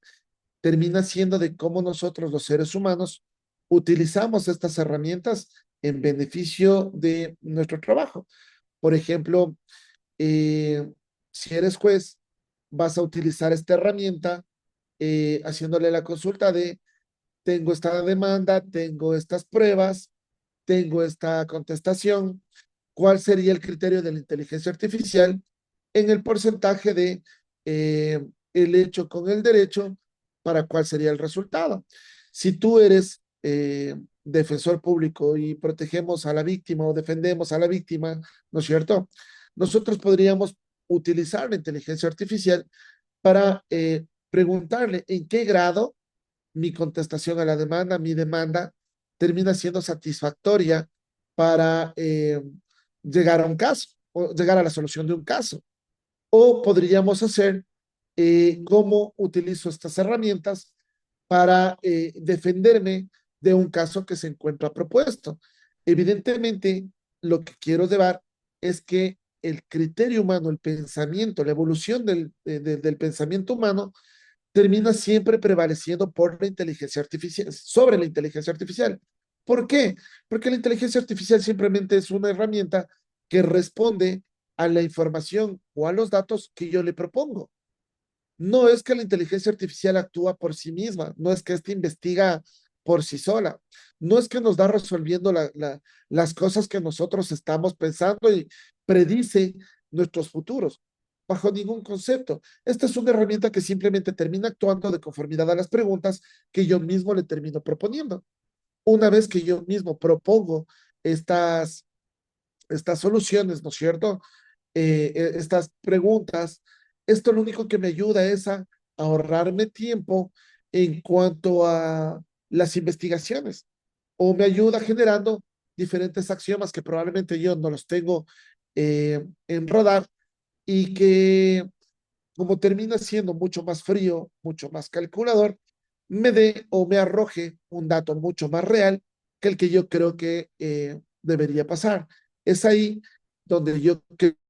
termina siendo de cómo nosotros los seres humanos utilizamos estas herramientas en beneficio de nuestro trabajo. Por ejemplo, eh, si eres juez, vas a utilizar esta herramienta haciéndole la consulta de tengo esta demanda, tengo estas pruebas, tengo esta contestación. ¿Cuál sería el criterio de la inteligencia artificial en el porcentaje de el hecho con el derecho para cuál sería el resultado? Si tú eres defensor público y protegemos a la víctima o defendemos a la víctima, ¿no es cierto? Nosotros podríamos utilizar la inteligencia artificial para preguntarle en qué grado mi contestación a la demanda, mi demanda, termina siendo satisfactoria para llegar a un caso o llegar a la solución de un caso. O podríamos hacer cómo utilizo estas herramientas para defenderme de un caso que se encuentra propuesto. Evidentemente, lo que quiero llevar es que el criterio humano, el pensamiento, la evolución del pensamiento humano termina siempre prevaleciendo por la inteligencia artificial, sobre la inteligencia artificial. ¿Por qué? Porque la inteligencia artificial simplemente es una herramienta que responde a la información o a los datos que yo le propongo. No es que la inteligencia artificial actúa por sí misma, no es que ésta investiga por sí sola, no es que nos da resolviendo las cosas que nosotros estamos pensando y predice nuestros futuros, bajo ningún concepto. Esta es una herramienta que simplemente termina actuando de conformidad a las preguntas que yo mismo le termino proponiendo. Una vez que yo mismo propongo estas, estas soluciones, ¿no es cierto? Estas preguntas, esto lo único que me ayuda es a ahorrarme tiempo en cuanto a las investigaciones o me ayuda generando diferentes axiomas que probablemente yo no los tengo en radar y que como termina siendo mucho más frío, mucho más calculador, me dé o me arroje un dato mucho más real que el que yo creo que debería pasar. Es ahí donde yo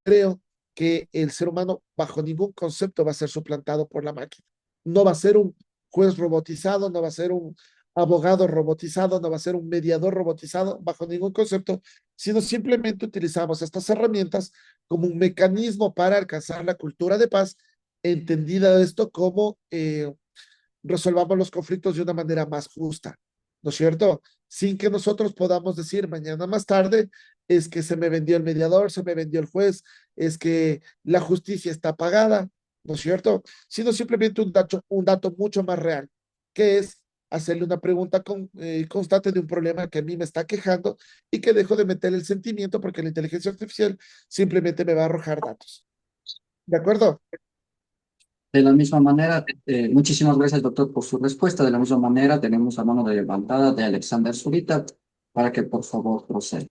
creo que el ser humano bajo ningún concepto va a ser suplantado por la máquina. No va a ser un juez robotizado, no va a ser un abogado robotizado, no va a ser un mediador robotizado bajo ningún concepto, sino simplemente utilizamos estas herramientas como un mecanismo para alcanzar la cultura de paz, entendida esto como resolvamos los conflictos de una manera más justa, ¿no es cierto? Sin que nosotros podamos decir mañana más tarde, es que se me vendió el mediador, se me vendió el juez, es que la justicia está pagada, ¿no es cierto? Sino simplemente un dato mucho más real, que es hacerle una pregunta constante de un problema que a mí me está quejando y que dejo de meter el sentimiento porque la inteligencia artificial simplemente me va a arrojar datos. ¿De acuerdo? De la misma manera, muchísimas gracias, doctor, por su respuesta. De la misma manera, tenemos la mano de levantada de Alexander Zurita para que por favor proceda.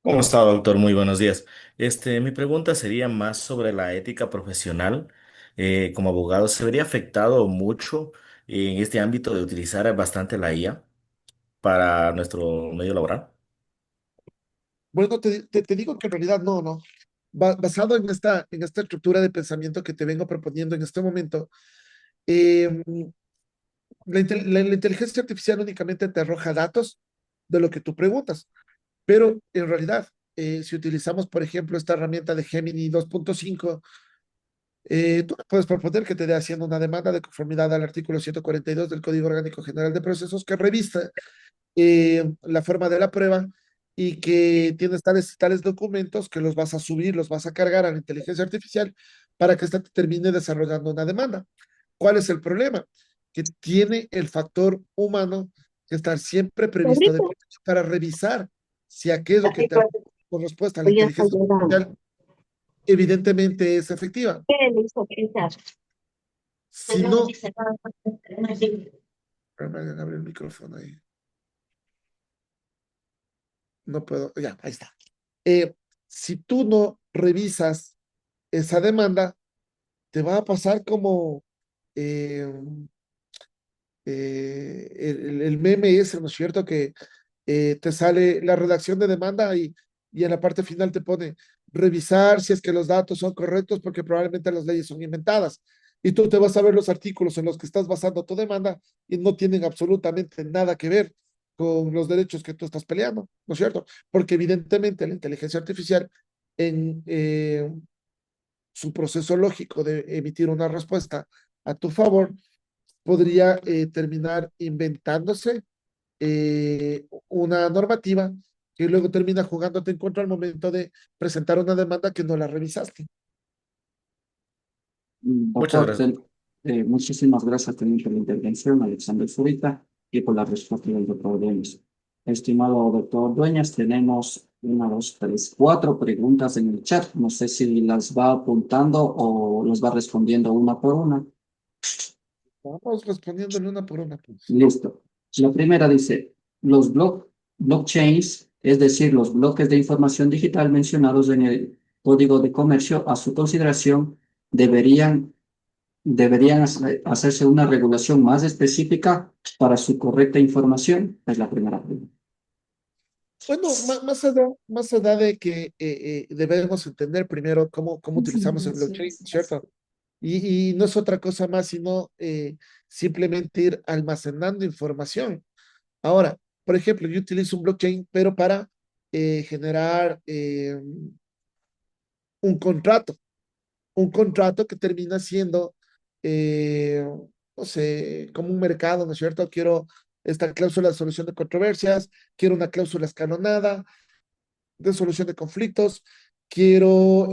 ¿Cómo está, doctor? Muy buenos días. Mi pregunta sería más sobre la ética profesional. Como abogado, ¿se vería afectado mucho en este ámbito de utilizar bastante la IA para nuestro medio laboral? Bueno, te digo que en realidad no. Basado en esta estructura de pensamiento que te vengo proponiendo en este momento, eh, la inteligencia artificial únicamente te arroja datos de lo que tú preguntas, pero en realidad, si utilizamos, por ejemplo, esta herramienta de Gemini 2.5, tú le puedes proponer que te dé haciendo una demanda de conformidad al artículo 142 del Código Orgánico General de Procesos que revisa la forma de la prueba y que tienes tales documentos que los vas a subir, los vas a cargar a la inteligencia artificial para que ésta te termine desarrollando una demanda. ¿Cuál es el problema? Que tiene el factor humano que estar siempre previsto de para revisar si aquello que te con respuesta a la inteligencia artificial evidentemente es efectiva. Si no, abre el micrófono ahí. No puedo, ya, ahí está. Si tú no revisas esa demanda, te va a pasar como eh, el meme ese, ¿no es cierto? Que te sale la redacción de demanda y en la parte final te pone revisar si es que los datos son correctos porque probablemente las leyes son inventadas. Y tú te vas a ver los artículos en los que estás basando tu demanda y no tienen absolutamente nada que ver con los derechos que tú estás peleando, ¿no es cierto? Porque evidentemente la inteligencia artificial en su proceso lógico de emitir una respuesta a tu favor podría terminar inventándose una normativa que luego termina jugándote en contra al momento de presentar una demanda que no la revisaste. Muchas Doctor, gracias. muchísimas gracias también por la intervención, Alexander Zurita, y por la respuesta del doctor Denis. Estimado doctor Dueñas, tenemos una, dos, tres, cuatro preguntas en el chat. No sé si las va apuntando o las va respondiendo una por una. Vamos respondiéndole una por una, pues. Listo. La primera dice, los blockchains, es decir, los bloques de información digital mencionados en el Código de Comercio, a su consideración, deberían hacerse una regulación más específica para su correcta información. Es la primera pregunta. Bueno, más allá de que debemos entender primero cómo utilizamos el blockchain, ¿cierto? Y no es otra cosa más sino simplemente ir almacenando información. Ahora, por ejemplo, yo utilizo un blockchain, pero para generar un contrato. Un contrato que termina siendo, eh, no sé, como un mercado, ¿no es cierto? Quiero esta cláusula de solución de controversias, quiero una cláusula escalonada de solución de conflictos, quiero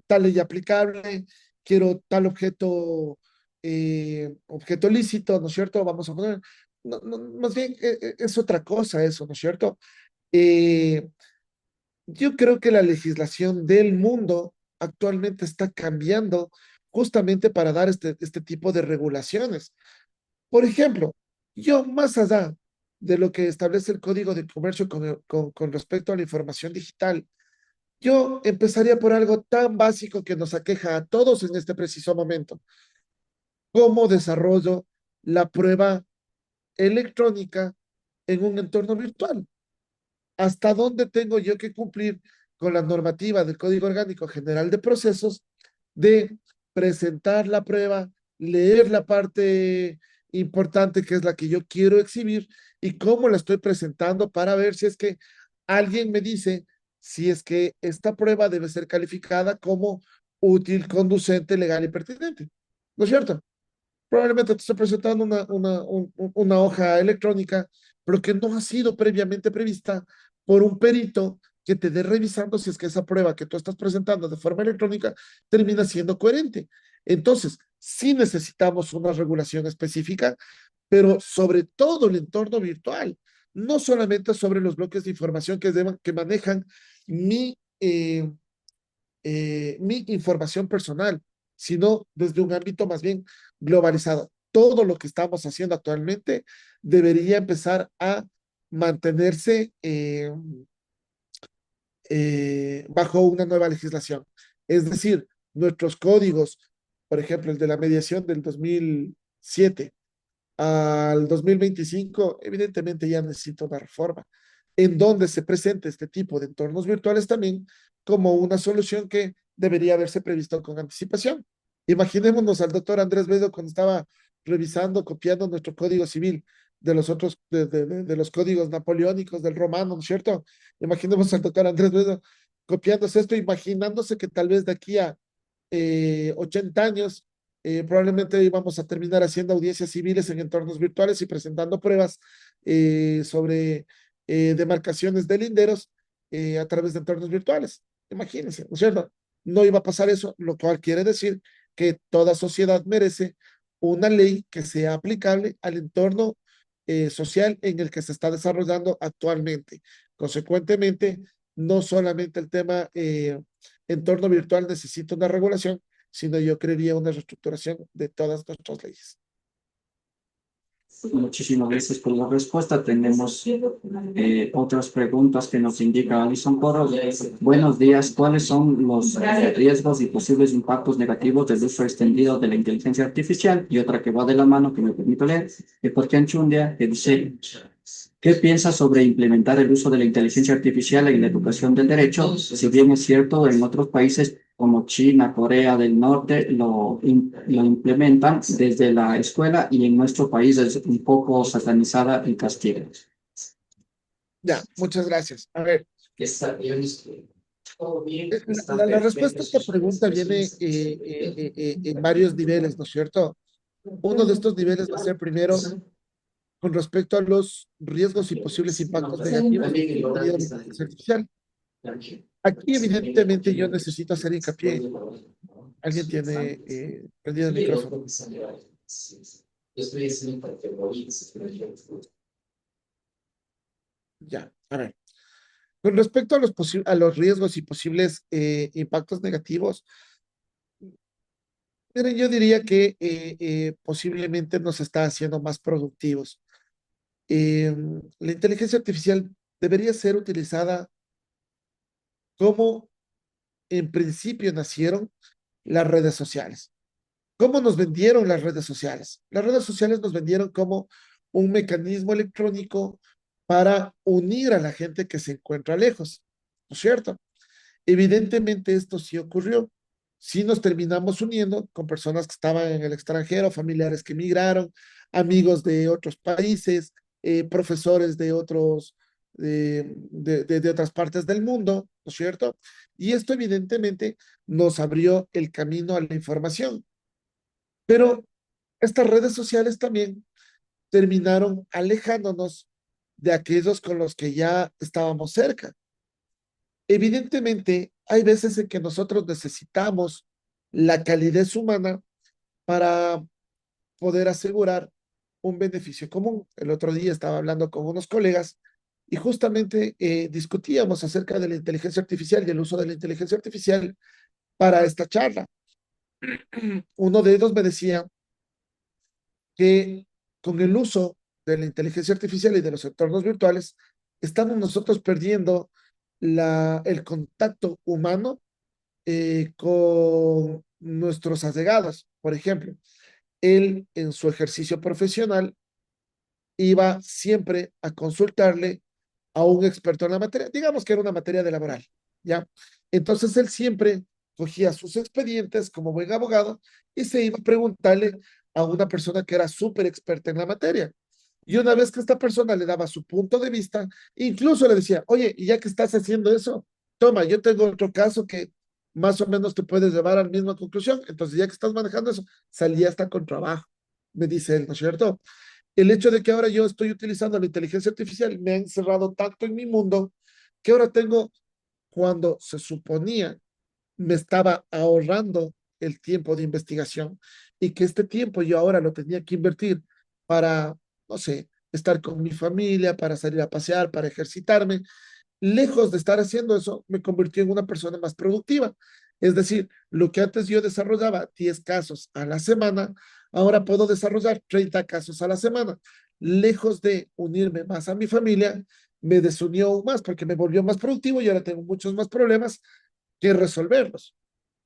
tal ley aplicable, quiero tal objeto lícito, ¿no es cierto? Vamos a poner, más bien es otra cosa eso, ¿no es cierto? Eh, yo creo que la legislación del mundo actualmente está cambiando justamente para dar este tipo de regulaciones. Por ejemplo, yo más allá de lo que establece el Código de Comercio con respecto a la información digital, yo empezaría por algo tan básico que nos aqueja a todos en este preciso momento. ¿Cómo desarrollo la prueba electrónica en un entorno virtual. ¿Hasta dónde tengo yo que cumplir con la normativa del Código Orgánico General de Procesos de presentar la prueba, leer la parte importante que es la que yo quiero exhibir y cómo la estoy presentando para ver si es que alguien me dice si es que esta prueba debe ser calificada como útil, conducente, legal y pertinente? ¿No es cierto? Probablemente te estoy presentando una hoja electrónica, pero que no ha sido previamente prevista por un perito que te dé revisando si es que esa prueba que tú estás presentando de forma electrónica termina siendo coherente. Entonces, sí necesitamos una regulación específica, pero sobre todo el entorno virtual, no solamente sobre los bloques de información que manejan mi, mi información personal, sino desde un ámbito más bien globalizado. Todo lo que estamos haciendo actualmente debería empezar a mantenerse bajo una nueva legislación. Es decir, nuestros códigos, por ejemplo, el de la mediación del 2007 al 2025, evidentemente ya necesita una reforma, en donde se presente este tipo de entornos virtuales también como una solución que debería haberse previsto con anticipación. Imaginémonos al doctor Andrés Bedo cuando estaba revisando, copiando nuestro código civil de los otros, de los códigos napoleónicos del romano, ¿no es cierto? Imaginemos al doctor Andrés Bedo copiándose esto, imaginándose que tal vez de aquí a 80 años probablemente íbamos a terminar haciendo audiencias civiles en entornos virtuales y presentando pruebas sobre demarcaciones de linderos a través de entornos virtuales. Imagínense, ¿no es cierto? No iba a pasar eso, lo cual quiere decir que toda sociedad merece una ley que sea aplicable al entorno social en el que se está desarrollando actualmente. Consecuentemente, no solamente el tema entorno virtual necesita una regulación, sino yo creería una reestructuración de todas nuestras leyes. Muchísimas gracias por la respuesta. Tenemos otras preguntas que nos indica Alison Porro. Buenos días. ¿Cuáles son los riesgos y posibles impactos negativos del uso extendido de la inteligencia artificial? Y otra que va de la mano, que me permito leer, de Portian Chundia, que dice: ¿qué piensas sobre implementar el uso de la inteligencia artificial en la educación del derecho? Si bien es cierto, en otros países como China, Corea del Norte, lo implementan desde la escuela, y en nuestro país es un poco satanizada y castigada. Ya, muchas gracias. A ver, Está bien, todo bien, la respuesta a esta pregunta viene en varios niveles, ¿no es cierto? Uno de estos niveles va a ser primero con respecto a los riesgos y posibles impactos negativos que ha tenido la inteligencia artificial. Aquí, evidentemente, yo necesito hacer hincapié. Alguien tiene prendido el micrófono. Ya, a ver. Con respecto a a los riesgos y posibles impactos negativos, miren, yo diría que posiblemente nos está haciendo más productivos. La inteligencia artificial debería ser utilizada como en principio nacieron las redes sociales. ¿Cómo nos vendieron las redes sociales? Las redes sociales nos vendieron como un mecanismo electrónico para unir a la gente que se encuentra lejos, ¿no es cierto? Evidentemente esto sí ocurrió. Sí nos terminamos uniendo con personas que estaban en el extranjero, familiares que emigraron, amigos de otros países, profesores de de otras partes del mundo, ¿no es cierto? Y esto evidentemente nos abrió el camino a la información. Pero estas redes sociales también terminaron alejándonos de aquellos con los que ya estábamos cerca. Evidentemente, hay veces en que nosotros necesitamos la calidez humana para poder asegurar un beneficio común. El otro día estaba hablando con unos colegas y justamente discutíamos acerca de la inteligencia artificial y el uso de la inteligencia artificial para esta charla. Uno de ellos me decía que con el uso de la inteligencia artificial y de los entornos virtuales, estamos nosotros perdiendo el contacto humano con nuestros allegados. Por ejemplo, él en su ejercicio profesional iba siempre a consultarle a un experto en la materia, digamos que era una materia de laboral, ¿ya? Entonces él siempre cogía sus expedientes como buen abogado y se iba a preguntarle a una persona que era súper experta en la materia. Y una vez que esta persona le daba su punto de vista, incluso le decía, oye, y ya que estás haciendo eso, toma, yo tengo otro caso que más o menos te puedes llevar a la misma conclusión. Entonces, ya que estás manejando eso, salía hasta con trabajo, me dice él, ¿no es cierto? El hecho de que ahora yo estoy utilizando la inteligencia artificial me ha encerrado tanto en mi mundo que ahora tengo, cuando se suponía me estaba ahorrando el tiempo de investigación y que este tiempo yo ahora lo tenía que invertir para, no sé, estar con mi familia, para salir a pasear, para ejercitarme. Lejos de estar haciendo eso, me convirtió en una persona más productiva. Es decir, lo que antes yo desarrollaba 10 casos a la semana, ahora puedo desarrollar 30 casos a la semana. Lejos de unirme más a mi familia, me desunió aún más porque me volvió más productivo y ahora tengo muchos más problemas que resolverlos.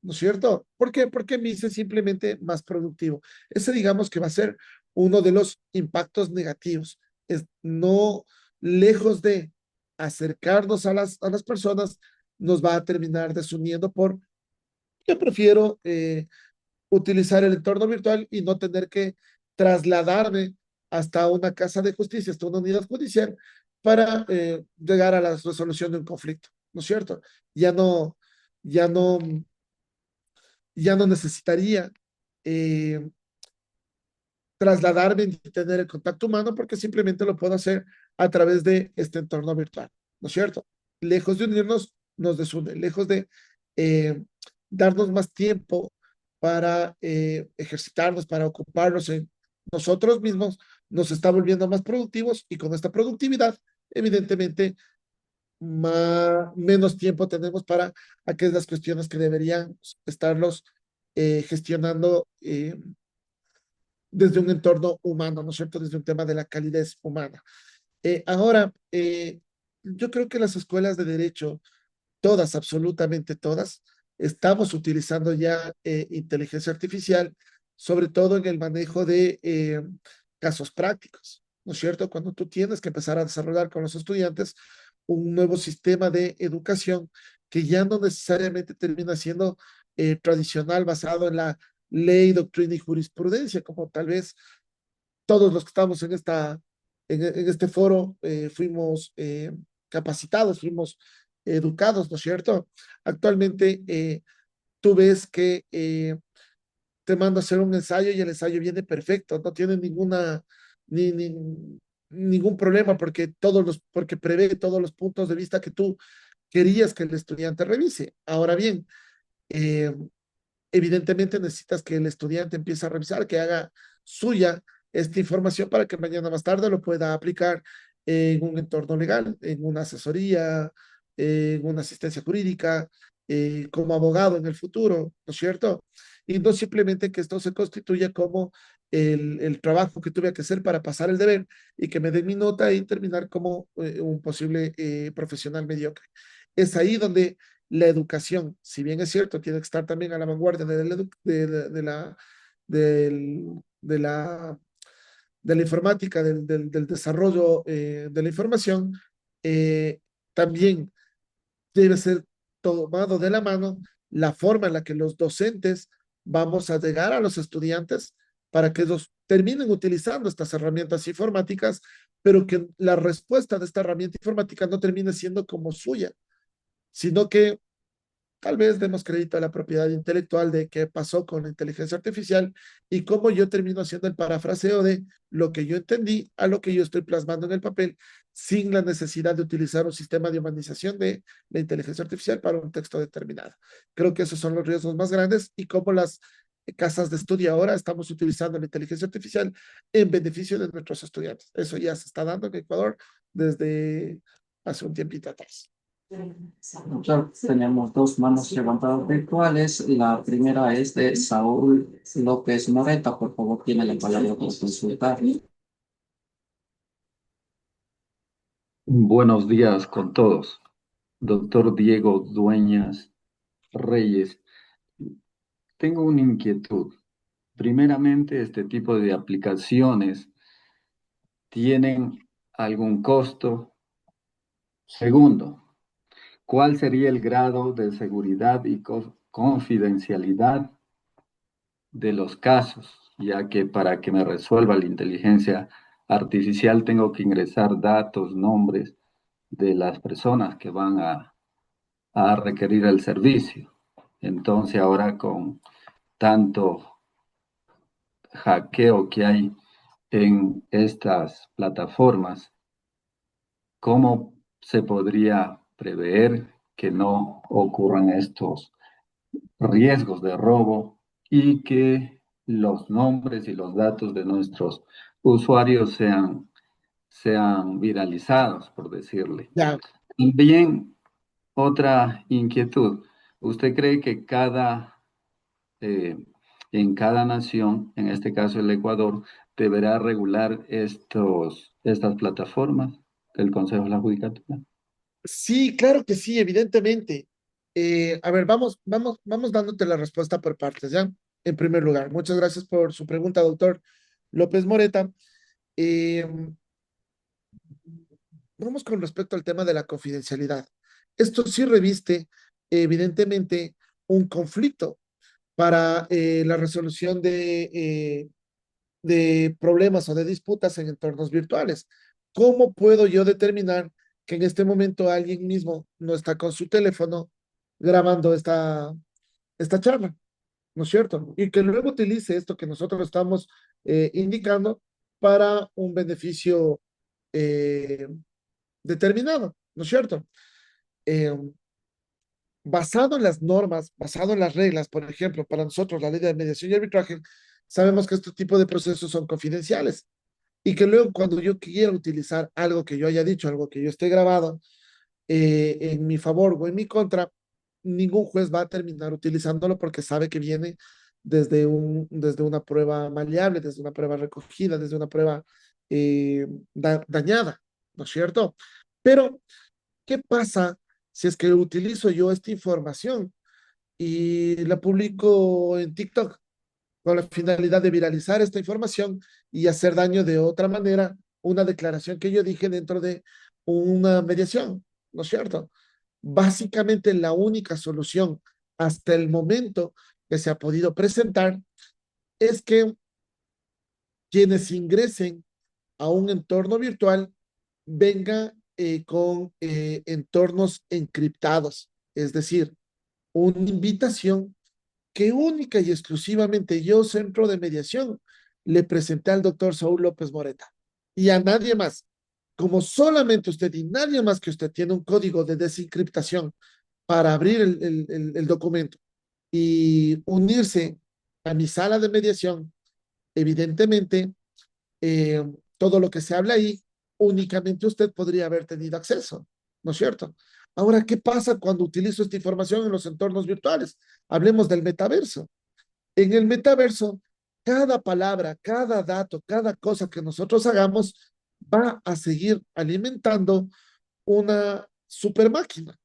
¿No es cierto? ¿Por qué? Porque me hice simplemente más productivo. Ese digamos que va a ser uno de los impactos negativos. Es no lejos de acercarnos a las personas, nos va a terminar desuniendo por, yo prefiero utilizar el entorno virtual y no tener que trasladarme hasta una casa de justicia, hasta una unidad judicial para llegar a la resolución de un conflicto, ¿no es cierto? Ya no, ya no ya no necesitaría eh, trasladarme ni tener el contacto humano porque simplemente lo puedo hacer a través de este entorno virtual, ¿no es cierto? Lejos de unirnos, nos desune, lejos de eh, darnos más tiempo para ejercitarnos, para ocuparnos en nosotros mismos, nos está volviendo más productivos y con esta productividad, evidentemente, menos tiempo tenemos para aquellas cuestiones que deberían estarlos gestionando desde un entorno humano, ¿no es cierto? Desde un tema de la calidez humana. Ahora, yo creo que las escuelas de derecho, todas, absolutamente todas, estamos utilizando ya inteligencia artificial, sobre todo en el manejo de casos prácticos, ¿no es cierto? Cuando tú tienes que empezar a desarrollar con los estudiantes un nuevo sistema de educación que ya no necesariamente termina siendo tradicional, basado en la ley, doctrina y jurisprudencia, como tal vez todos los que estamos en este foro fuimos capacitados, fuimos educados, ¿no es cierto? Actualmente tú ves que te mando a hacer un ensayo y el ensayo viene perfecto, no tiene ni, ni- ningún problema porque prevé todos los puntos de vista que tú querías que el estudiante revise. Ahora bien, eh, evidentemente necesitas que el estudiante empiece a revisar, que haga suya esta información para que mañana más tarde lo pueda aplicar en un entorno legal, en una asesoría, en una asistencia jurídica, como abogado en el futuro, ¿no es cierto? Y no simplemente que esto se constituya como el trabajo que tuve que hacer para pasar el deber y que me den mi nota y terminar como un posible profesional mediocre. Es ahí donde la educación, si bien es cierto, tiene que estar también a la vanguardia del- de la, de la informática, del desarrollo de la información, eh, también debe ser tomado de la mano la forma en la que los docentes vamos a llegar a los estudiantes para que ellos terminen utilizando estas herramientas informáticas, pero que la respuesta de esta herramienta informática no termine siendo como suya, sino que tal vez demos crédito a la propiedad intelectual de qué pasó con la inteligencia artificial y cómo yo termino haciendo el parafraseo de lo que yo entendí a lo que yo estoy plasmando en el papel, sin la necesidad de utilizar un sistema de humanización de la inteligencia artificial para un texto determinado. Creo que esos son los riesgos más grandes y cómo las casas de estudio ahora estamos utilizando la inteligencia artificial en beneficio de nuestros estudiantes. Eso ya se está dando en Ecuador desde hace un tiempito atrás. Doctor, tenemos dos manos levantadas virtuales. La primera es de Saúl López Moreta. Por favor, tiene la palabra para consultar. Buenos días con todos. Doctor Diego Dueñas Reyes, tengo una inquietud. Primeramente, este tipo de aplicaciones tienen algún costo. Segundo, ¿cuál sería el grado de seguridad y confidencialidad de los casos? Ya que para que me resuelva la inteligencia artificial tengo que ingresar datos, nombres de las personas que van a requerir el servicio. Entonces ahora con tanto hackeo que hay en estas plataformas, ¿cómo se podría prever que no ocurran estos riesgos de robo y que los nombres y los datos de nuestros usuarios sean viralizados, por decirle? Ya, También otra inquietud. ¿Usted cree que eh, en cada nación, en este caso el Ecuador, deberá regular estas plataformas del Consejo de la Judicatura? sí, claro que sí, evidentemente. A ver, vamos dándote la respuesta por partes, ¿ya? En primer lugar, muchas gracias por su pregunta, doctor López Moreta. Eh, Vamos con respecto al tema de la confidencialidad. Esto sí reviste, evidentemente, un conflicto para la resolución de problemas o de disputas en entornos virtuales. ¿Cómo puedo yo determinar que en este momento alguien mismo no está con su teléfono grabando esta charla? ¿No es cierto? Y que luego utilice esto que nosotros estamos indicando para un beneficio eh, determinado, ¿no es cierto? Eh, Basado en las normas, basado en las reglas, por ejemplo, para nosotros la ley de mediación y arbitraje, sabemos que este tipo de procesos son confidenciales y que luego cuando yo quiera utilizar algo que yo haya dicho, algo que yo esté grabado en mi favor o en mi contra, ningún juez va a terminar utilizándolo porque sabe que viene desde una prueba maleable, desde una prueba recogida, desde una prueba dañada, ¿no es cierto? Pero, ¿qué pasa si es que utilizo yo esta información y la publico en TikTok con la finalidad de viralizar esta información y hacer daño de otra manera, una declaración que yo dije dentro de una mediación, ¿no es cierto? Básicamente la única solución hasta el momento que se ha podido presentar es que quienes ingresen a un entorno virtual venga con entornos encriptados, es decir, una invitación que única y exclusivamente yo, Centro de Mediación, le presenté al doctor Saúl López Moreta y a nadie más. Como solamente usted y nadie más que usted tiene un código de desencriptación para abrir el documento y unirse a mi sala de mediación, evidentemente, eh, todo lo que se habla ahí, únicamente usted podría haber tenido acceso, ¿no es cierto? Ahora, ¿qué pasa cuando utilizo esta información en los entornos virtuales? Hablemos del metaverso. En el metaverso, cada palabra, cada dato, cada cosa que nosotros hagamos va a seguir alimentando una super máquina.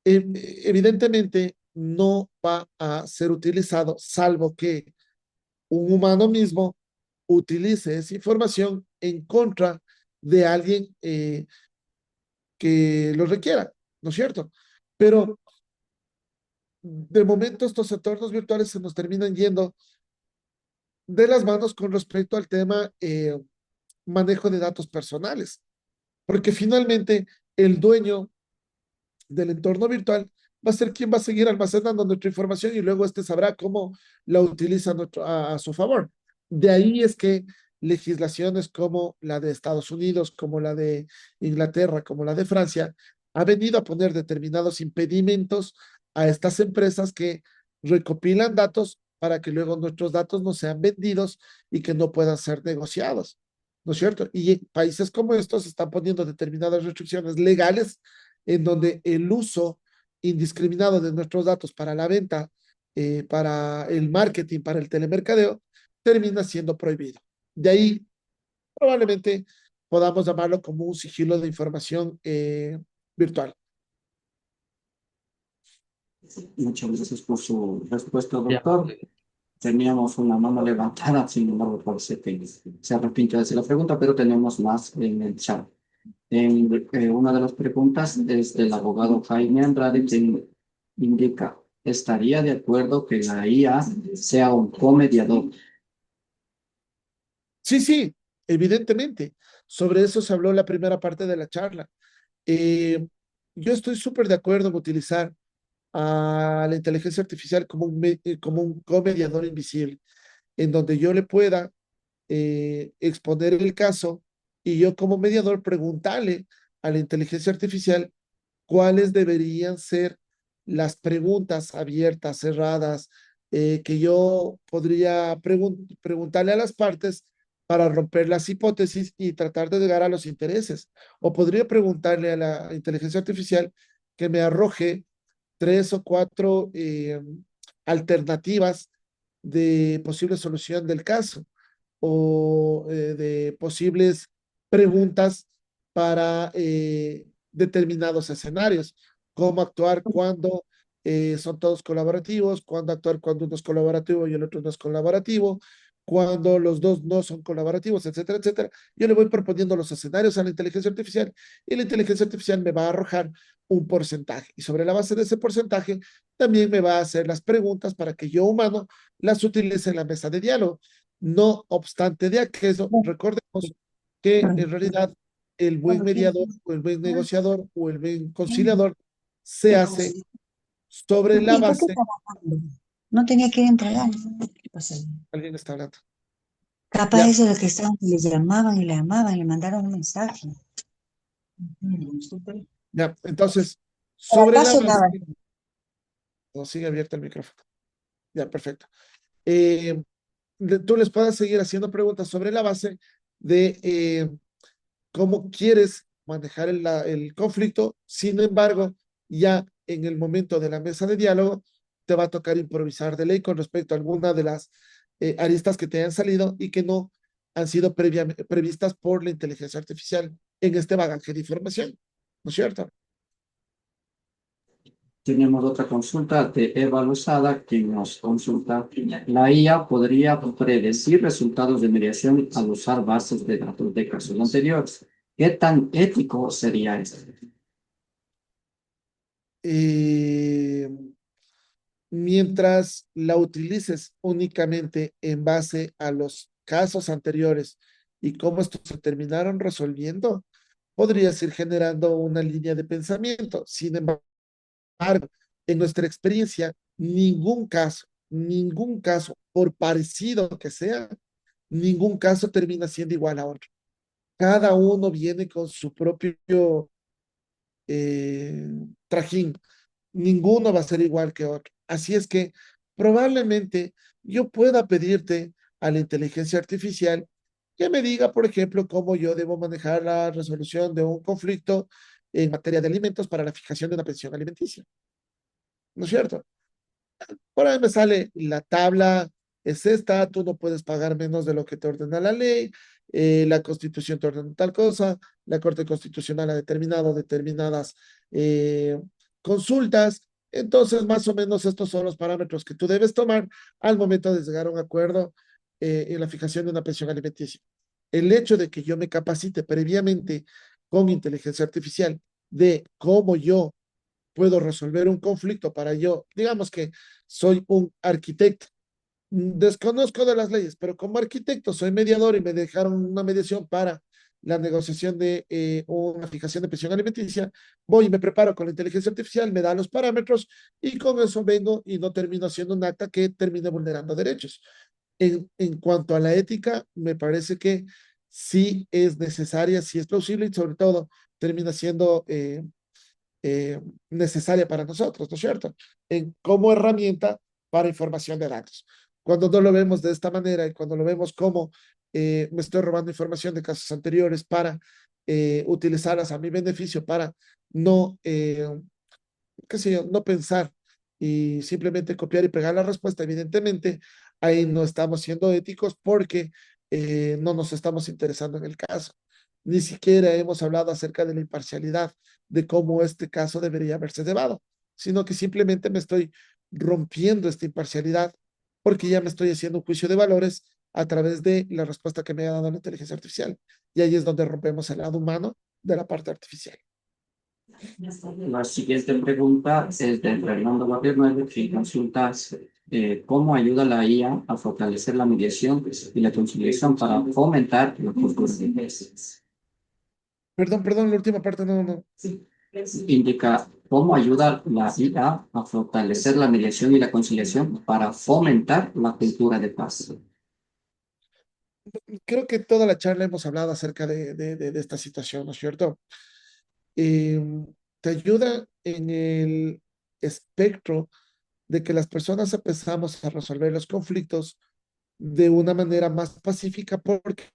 Evidentemente, no va a ser utilizado salvo que un humano mismo utilice esa información en contra de alguien que lo requiera, ¿no es cierto? Pero de momento estos entornos virtuales se nos terminan yendo de las manos con respecto al tema manejo de datos personales, porque finalmente el dueño del entorno virtual va a ser quien va a seguir almacenando nuestra información y luego este sabrá cómo la utiliza a su favor. De ahí es que legislaciones como la de Estados Unidos, como la de Inglaterra, como la de Francia, ha venido a poner determinados impedimentos a estas empresas que recopilan datos para que luego nuestros datos no sean vendidos y que no puedan ser negociados, ¿no es cierto? Y países como estos están poniendo determinadas restricciones legales en donde el uso indiscriminado de nuestros datos para la venta, para el marketing, para el telemercadeo, termina siendo prohibido. De ahí probablemente podamos llamarlo como un sigilo de información virtual. Muchas gracias por su respuesta, Ya, doctor. Teníamos una mano levantada, sin embargo, parece que se arrepintió de hacer la pregunta, pero tenemos más en el chat. Una de las preguntas es del abogado Jaime Andrade, que indica, ¿estaría de acuerdo que la IA sea un comediador? Sí, sí, evidentemente. Sobre eso se habló en la primera parte de la charla. Eh, yo estoy súper de acuerdo en utilizar a la inteligencia artificial como como un comediador invisible, en donde yo le pueda exponer el caso y yo como mediador preguntarle a la inteligencia artificial cuáles deberían ser las preguntas abiertas, cerradas, que yo podría preguntarle a las partes para romper las hipótesis y tratar de llegar a los intereses. O podría preguntarle a la inteligencia artificial que me arroje 3 o 4 alternativas de posible solución del caso o de posibles preguntas para determinados escenarios. Cómo actuar cuando son todos colaborativos, cuándo actuar cuando uno es colaborativo y el otro no es colaborativo, cuando los dos no son colaborativos, etcétera, etcétera. Yo le voy proponiendo los escenarios a la inteligencia artificial y la inteligencia artificial me va a arrojar un porcentaje. Y sobre la base de ese porcentaje, también me va a hacer las preguntas para que yo, humano, las utilice en la mesa de diálogo. No obstante de aquello, recordemos que en realidad el buen mediador o el buen negociador o el buen conciliador se hace sobre la ¿Y por qué base. estaba hablando? No tenía que ir a entregar. ¿Qué pasa? Alguien está hablando. Capaz Ya, eso de que estaban, que le llamaban y le llamaban, le mandaron un mensaje. Súper. ya. Entonces, Ahora, sobre la paso base, nada. no sigue abierto el micrófono. Ya, perfecto. Tú les puedes seguir haciendo preguntas sobre la base de cómo quieres manejar el conflicto. Sin embargo, ya en el momento de la mesa de diálogo, te va a tocar improvisar de ley con respecto a alguna de las aristas que te hayan salido y que no han sido previstas por la inteligencia artificial en este bagaje de información, ¿no es cierto? Tenemos otra consulta de Eva Lozada, que nos consulta, ¿la IA podría predecir resultados de mediación al usar bases de datos de casos anteriores? ¿Qué tan ético sería esto? Eh, mientras la utilices únicamente en base a los casos anteriores y cómo estos se terminaron resolviendo, podrías ir generando una línea de pensamiento. Sin embargo, en nuestra experiencia, ningún caso, por parecido que sea, ningún caso termina siendo igual a otro. Cada uno viene con su propio eh, trajín. Ninguno va a ser igual que otro. Así es que probablemente yo pueda pedirte a la inteligencia artificial que me diga, por ejemplo, cómo yo debo manejar la resolución de un conflicto en materia de alimentos para la fijación de una pensión alimenticia. ¿No es cierto? Por ahí me sale la tabla, es esta, tú no puedes pagar menos de lo que te ordena la ley, la Constitución te ordena tal cosa, la Corte Constitucional ha determinado determinadas eh, consultas, entonces más o menos estos son los parámetros que tú debes tomar al momento de llegar a un acuerdo en la fijación de una pensión alimenticia. El hecho de que yo me capacite previamente con inteligencia artificial de cómo yo puedo resolver un conflicto para yo, digamos que soy un arquitecto, desconozco de las leyes, pero como arquitecto soy mediador y me dejaron una mediación para la negociación de una fijación de pensión alimenticia, voy y me preparo con la inteligencia artificial, me da los parámetros y con eso vengo y no termino haciendo un acta que termine vulnerando derechos. En cuanto a la ética, me parece que sí es necesaria, sí es plausible y sobre todo termina siendo necesaria para nosotros, ¿no es cierto? Como herramienta para información de datos. Cuando no lo vemos de esta manera y cuando lo vemos como me estoy robando información de casos anteriores para utilizarlas a mi beneficio, para no, qué sé yo, no pensar y simplemente copiar y pegar la respuesta, evidentemente, ahí no estamos siendo éticos porque no nos estamos interesando en el caso. Ni siquiera hemos hablado acerca de la imparcialidad, de cómo este caso debería haberse llevado, sino que simplemente me estoy rompiendo esta imparcialidad porque ya me estoy haciendo un juicio de valores a través de la respuesta que me ha dado la inteligencia artificial. Y ahí es donde rompemos el lado humano de la parte artificial. La siguiente pregunta es de Fernando Guerrero, que consulta cómo ayuda la IA a fortalecer la mediación y la conciliación para fomentar la cultura de paz. Perdón, la última parte no. Indica cómo ayuda la IA a fortalecer la mediación y la conciliación para fomentar la cultura de paz. Creo que toda la charla hemos hablado acerca de esta situación, ¿no es cierto? Te ayuda en el espectro de que las personas empezamos a resolver los conflictos de una manera más pacífica porque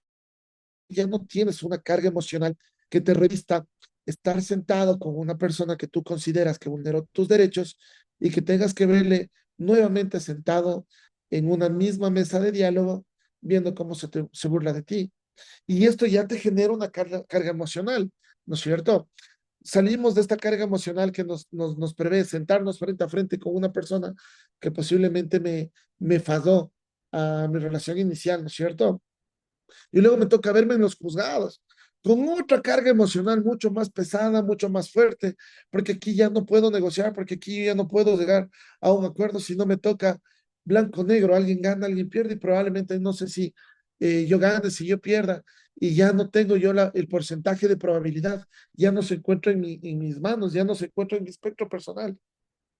ya no tienes una carga emocional que te revista estar sentado con una persona que tú consideras que vulneró tus derechos y que tengas que verle nuevamente sentado en una misma mesa de diálogo, viendo cómo se burla de ti. Y esto ya te genera una carga emocional, ¿no es cierto? Salimos de esta carga emocional que nos prevé sentarnos frente a frente con una persona que posiblemente me falló a mi relación inicial, ¿no es cierto? Y luego me toca verme en los juzgados con otra carga emocional mucho más pesada, mucho más fuerte, porque aquí ya no puedo negociar, porque aquí ya no puedo llegar a un acuerdo si no me toca blanco-negro, alguien gana, alguien pierde y probablemente no sé si yo gane, si yo pierda, y ya no tengo yo el porcentaje de probabilidad, ya no se encuentra en mis manos, ya no se encuentra en mi espectro personal.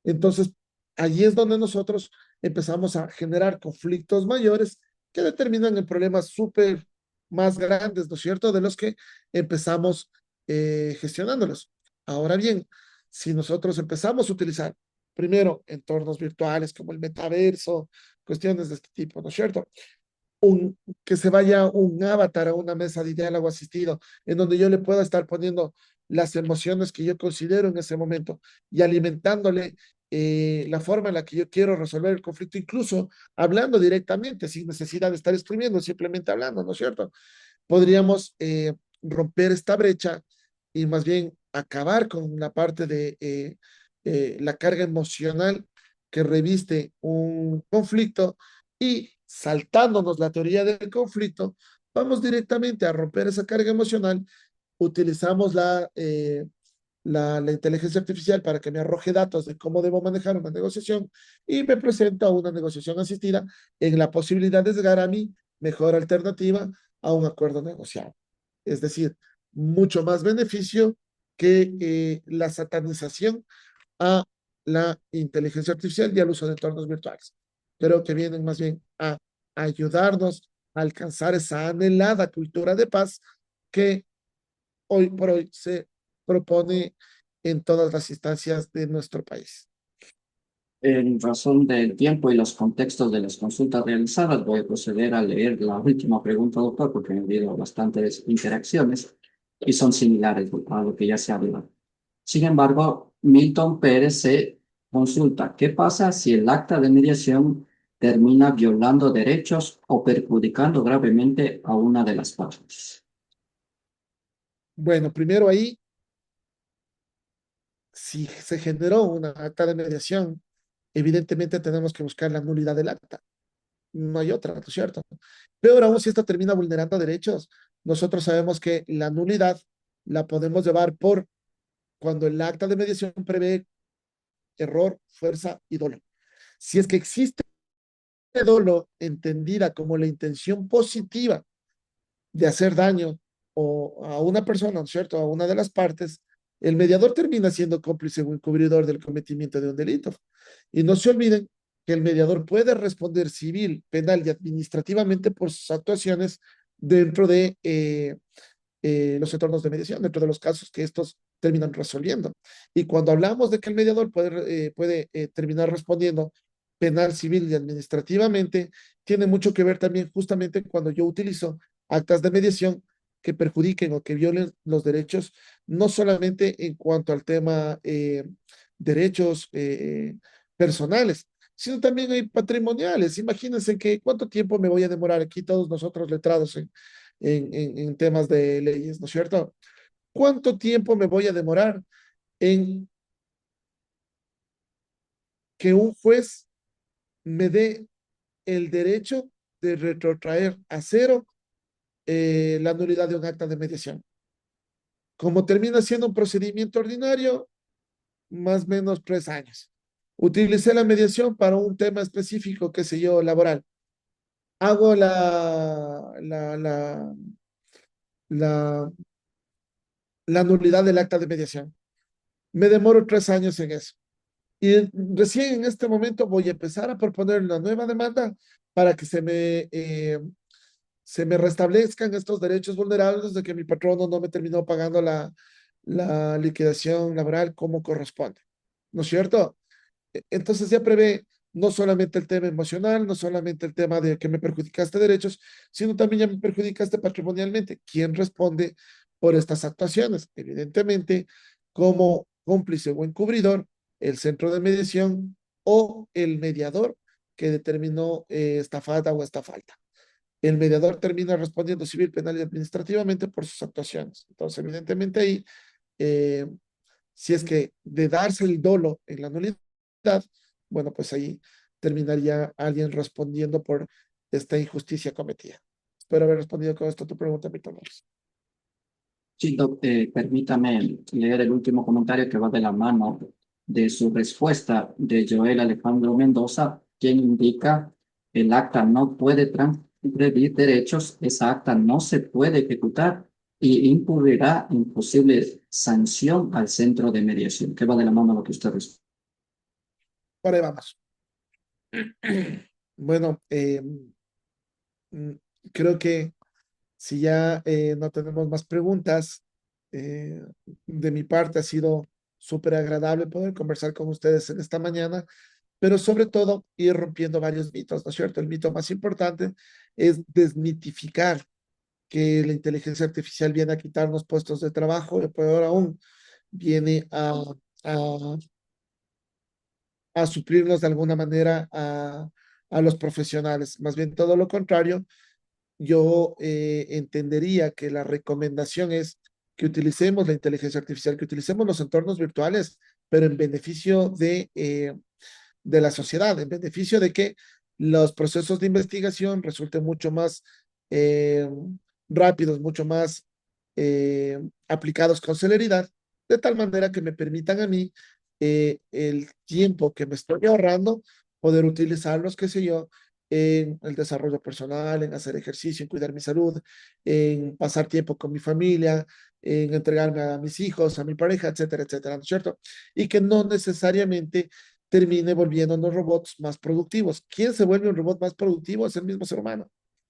Entonces, allí es donde nosotros empezamos a generar conflictos mayores que determinan en problemas súper más grandes, ¿no es cierto?, de los que empezamos gestionándolos. Ahora bien, si nosotros empezamos a utilizar primero entornos virtuales como el metaverso, cuestiones de este tipo, ¿no es cierto? Que se vaya un avatar a una mesa de diálogo asistido, en donde yo le pueda estar poniendo las emociones que yo considero en ese momento y alimentándole la forma en la que yo quiero resolver el conflicto, incluso hablando directamente, sin necesidad de estar escribiendo, simplemente hablando, ¿no es cierto? Podríamos romper esta brecha y más bien acabar con la parte de la carga emocional que reviste un conflicto y saltándonos la teoría del conflicto, vamos directamente a romper esa carga emocional, utilizamos la inteligencia artificial para que me arroje datos de cómo debo manejar una negociación y me presenta una negociación asistida en la posibilidad de llegar a mi mejor alternativa a un acuerdo negociado. Es decir, mucho más beneficio que la satanización a la inteligencia artificial y al uso de entornos virtuales. Creo que vienen más bien a ayudarnos a alcanzar esa anhelada cultura de paz que hoy por hoy se propone en todas las instancias de nuestro país. En razón del tiempo y los contextos de las consultas realizadas, voy a proceder a leer la última pregunta, doctor, porque han habido bastantes interacciones y son similares a lo que ya se ha hablado. Sin embargo, Milton Pérez se consulta, ¿qué pasa si el acta de mediación termina violando derechos o perjudicando gravemente a una de las partes? Bueno, primero ahí, si se generó una acta de mediación, evidentemente tenemos que buscar la nulidad del acta. No hay otra, ¿no es cierto? Peor aún si esto termina vulnerando derechos. Nosotros sabemos que la nulidad la podemos llevar por cuando el acta de mediación prevé error, fuerza y dolo. Si es que existe dolo entendida como la intención positiva de hacer daño o a una persona, ¿no es cierto?, a una de las partes, el mediador termina siendo cómplice o encubridor del cometimiento de un delito. Y no se olviden que el mediador puede responder civil, penal y administrativamente por sus actuaciones dentro de los entornos de mediación, dentro de los casos que estos terminan resolviendo. Y cuando hablamos de que el mediador puede terminar respondiendo penal, civil y administrativamente, tiene mucho que ver también justamente cuando yo utilizo actas de mediación que perjudiquen o que violen los derechos, no solamente en cuanto al tema derechos personales, sino también hay patrimoniales. Imagínense que cuánto tiempo me voy a demorar aquí todos nosotros letrados en temas de leyes, ¿no es cierto? ¿Cuánto tiempo me voy a demorar en que un juez me dé el derecho de retrotraer a cero la nulidad de un acta de mediación. Como termina siendo un procedimiento ordinario, más o menos 3 años. Utilicé la mediación para un tema específico, qué sé yo, laboral. Hago la, la nulidad del acta de mediación. Me demoro 3 años en eso. Y recién en este momento voy a empezar a proponer una nueva demanda para que se me restablezcan estos derechos vulnerables de que mi patrono no me terminó pagando la liquidación laboral como corresponde. ¿No es cierto? Entonces ya prevé no solamente el tema emocional, no solamente el tema de que me perjudicaste derechos, sino también ya me perjudicaste patrimonialmente. ¿Quién responde por estas actuaciones? Evidentemente, como cómplice o encubridor, el centro de mediación o el mediador que determinó esta falta o esta falta. El mediador termina respondiendo civil, penal y administrativamente por sus actuaciones. Entonces, evidentemente ahí, eh, si es que de darse el dolo en la nulidad, bueno, pues ahí terminaría alguien respondiendo por esta injusticia cometida. Espero haber respondido con esto a tu pregunta, Víctor. Sí, permítame leer el último comentario que va de la mano de su respuesta de Joel Alejandro Mendoza, quien indica el acta no puede transgredir derechos, esa acta no se puede ejecutar y incurrirá en posible sanción al centro de mediación, que va de la mano a lo que usted responde. Por ahí vamos. Bueno, mm, creo que si ya no tenemos más preguntas, eh, de mi parte ha sido súper agradable poder conversar con ustedes en esta mañana, pero sobre todo ir rompiendo varios mitos, ¿no es cierto? El mito más importante es desmitificar que la inteligencia artificial viene a quitarnos puestos de trabajo y peor aún, viene a, a suplirnos de alguna manera a los profesionales. Más bien todo lo contrario, yo entendería que la recomendación es que utilicemos la inteligencia artificial, que utilicemos los entornos virtuales, pero en beneficio de la sociedad, en beneficio de que los procesos de investigación resulten mucho más eh, rápidos, mucho más aplicados con celeridad, de tal manera que me permitan a mí el tiempo que me estoy ahorrando, poder utilizarlos, qué sé yo, en el desarrollo personal, en hacer ejercicio, en cuidar mi salud, en pasar tiempo con mi familia, en entregarme a mis hijos, a mi pareja, etcétera, etcétera, ¿no es cierto? Y que no necesariamente termine volviéndonos robots más productivos. ¿Quién se vuelve un robot más productivo? Es el mismo ser humano.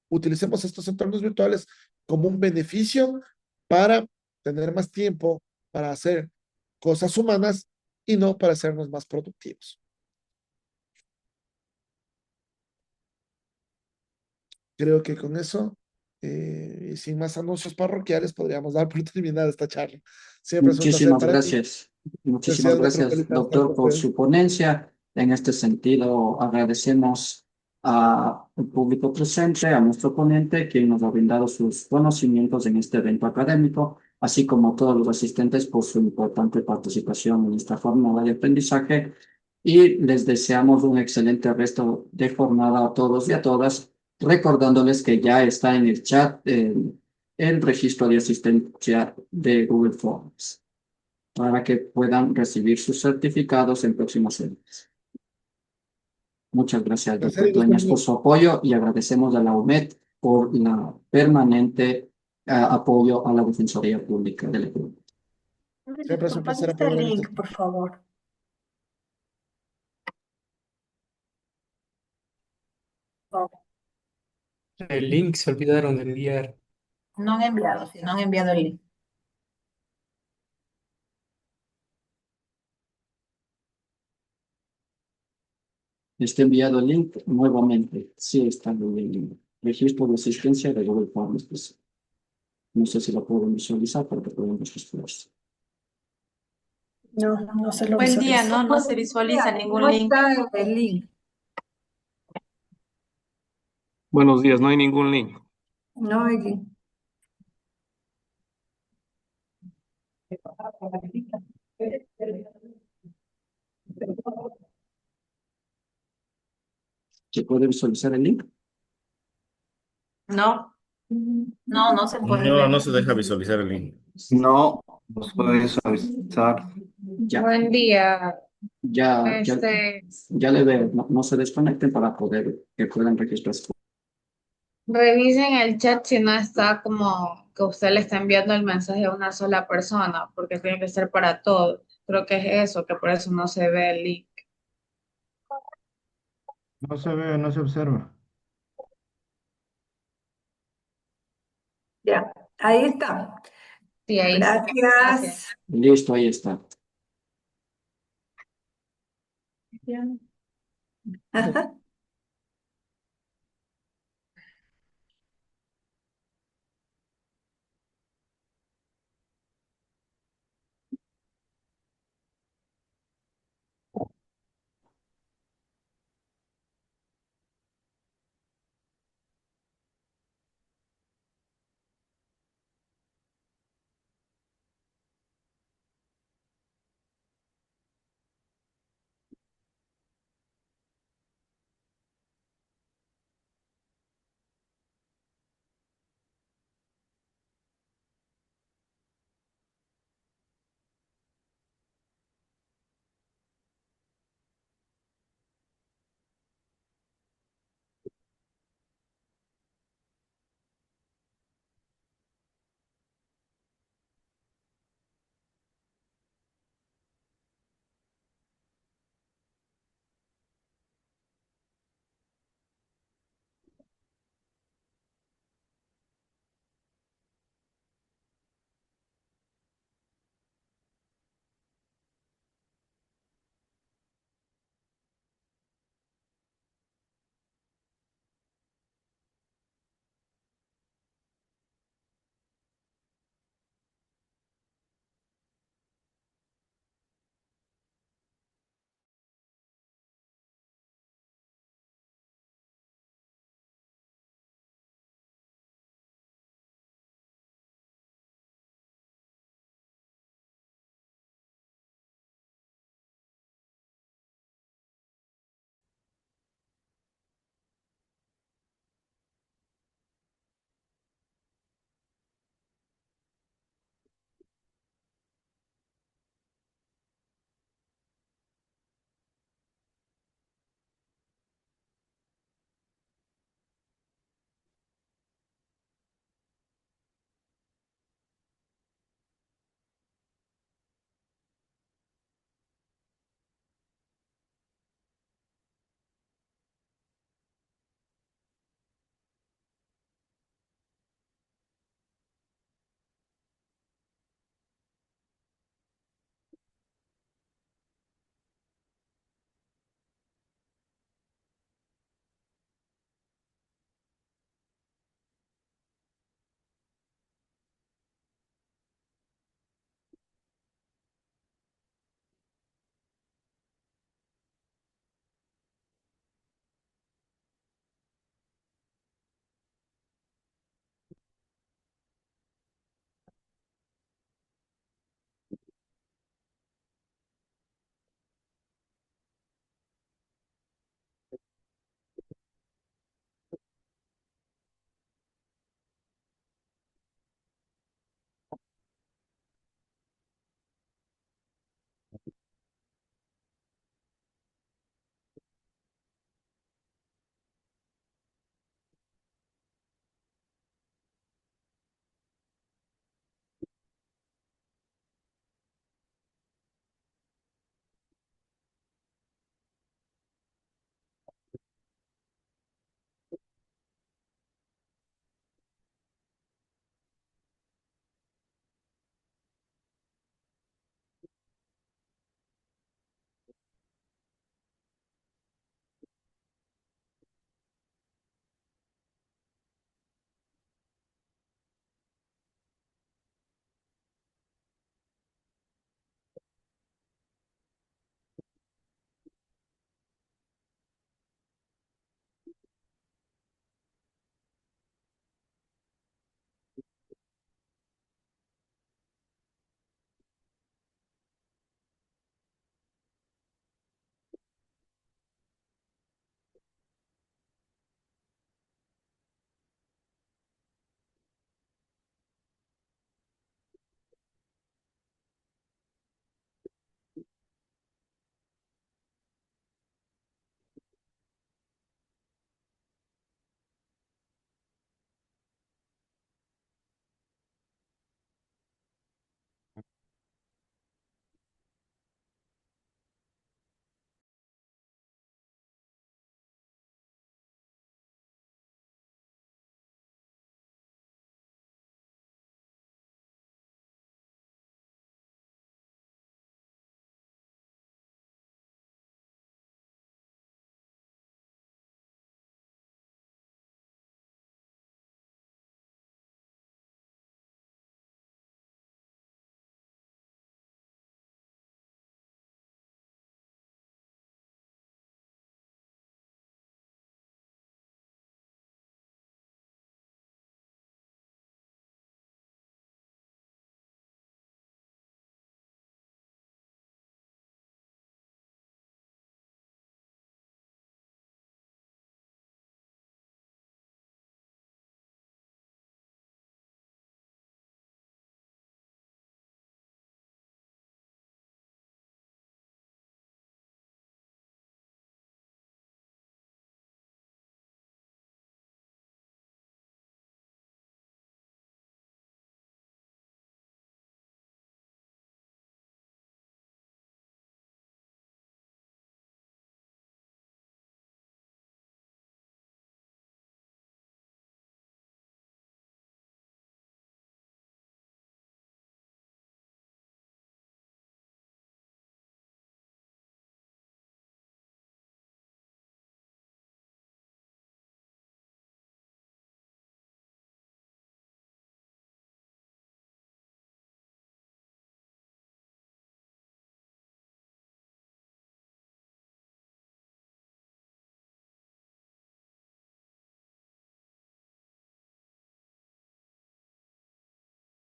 Utilicemos estos entornos virtuales como un beneficio para tener más tiempo para hacer cosas humanas y no para hacernos más productivos. Creo que con eso, y sin más anuncios parroquiales, podríamos dar por terminada esta charla. Siempre es un placer Muchísimas para mí. gracias. Muchísimas Universidad gracias, Metropolitana de doctor, por Santander. su ponencia. En este sentido, agradecemos al público presente, a nuestro ponente, quien nos ha brindado sus conocimientos en este evento académico, así como a todos los asistentes por su importante participación en esta jornada de aprendizaje. Y les deseamos un excelente resto de jornada a todos y a todas, recordándoles que ya está en el chat el registro de asistencia de Google Forms para que puedan recibir sus certificados en próximas semanas. Muchas gracias, Placer doctor y gusto Dueñas, por mío. su apoyo y agradecemos a la UMED por la permanente apoyo a la Defensoría Pública del Ecuador. Siempre es un placer Comparte el apoyar en estos. link, por favor. El link se olvidaron de enviar. No han enviado, sí, no han enviado el link. Está enviado el link nuevamente. Sí, está en el link. Registro de asistencia de Google Forms. Pues, no sé si lo pueden visualizar, pero que podemos visualizar. No, no se lo Buen día, visualiza. no se visualiza ningún No link. está el link. Buenos días, no hay ningún link. No hay link. ¿Se puede visualizar el link? No, no se puede No, ver. no se deja visualizar el link. No, nos puede visualizar. Ya, Buen día. ya, Este, ya le veo. No, no se desconecten para poder que puedan registrarse. revisen el chat si no está como que usted le está enviando el mensaje a una sola persona, porque tiene que ser para todos. Creo que es eso, que por eso no se ve el link. No se ve, no se observa. Ya, ahí está. Sí, ahí está. Gracias. Listo, ahí está. Ajá.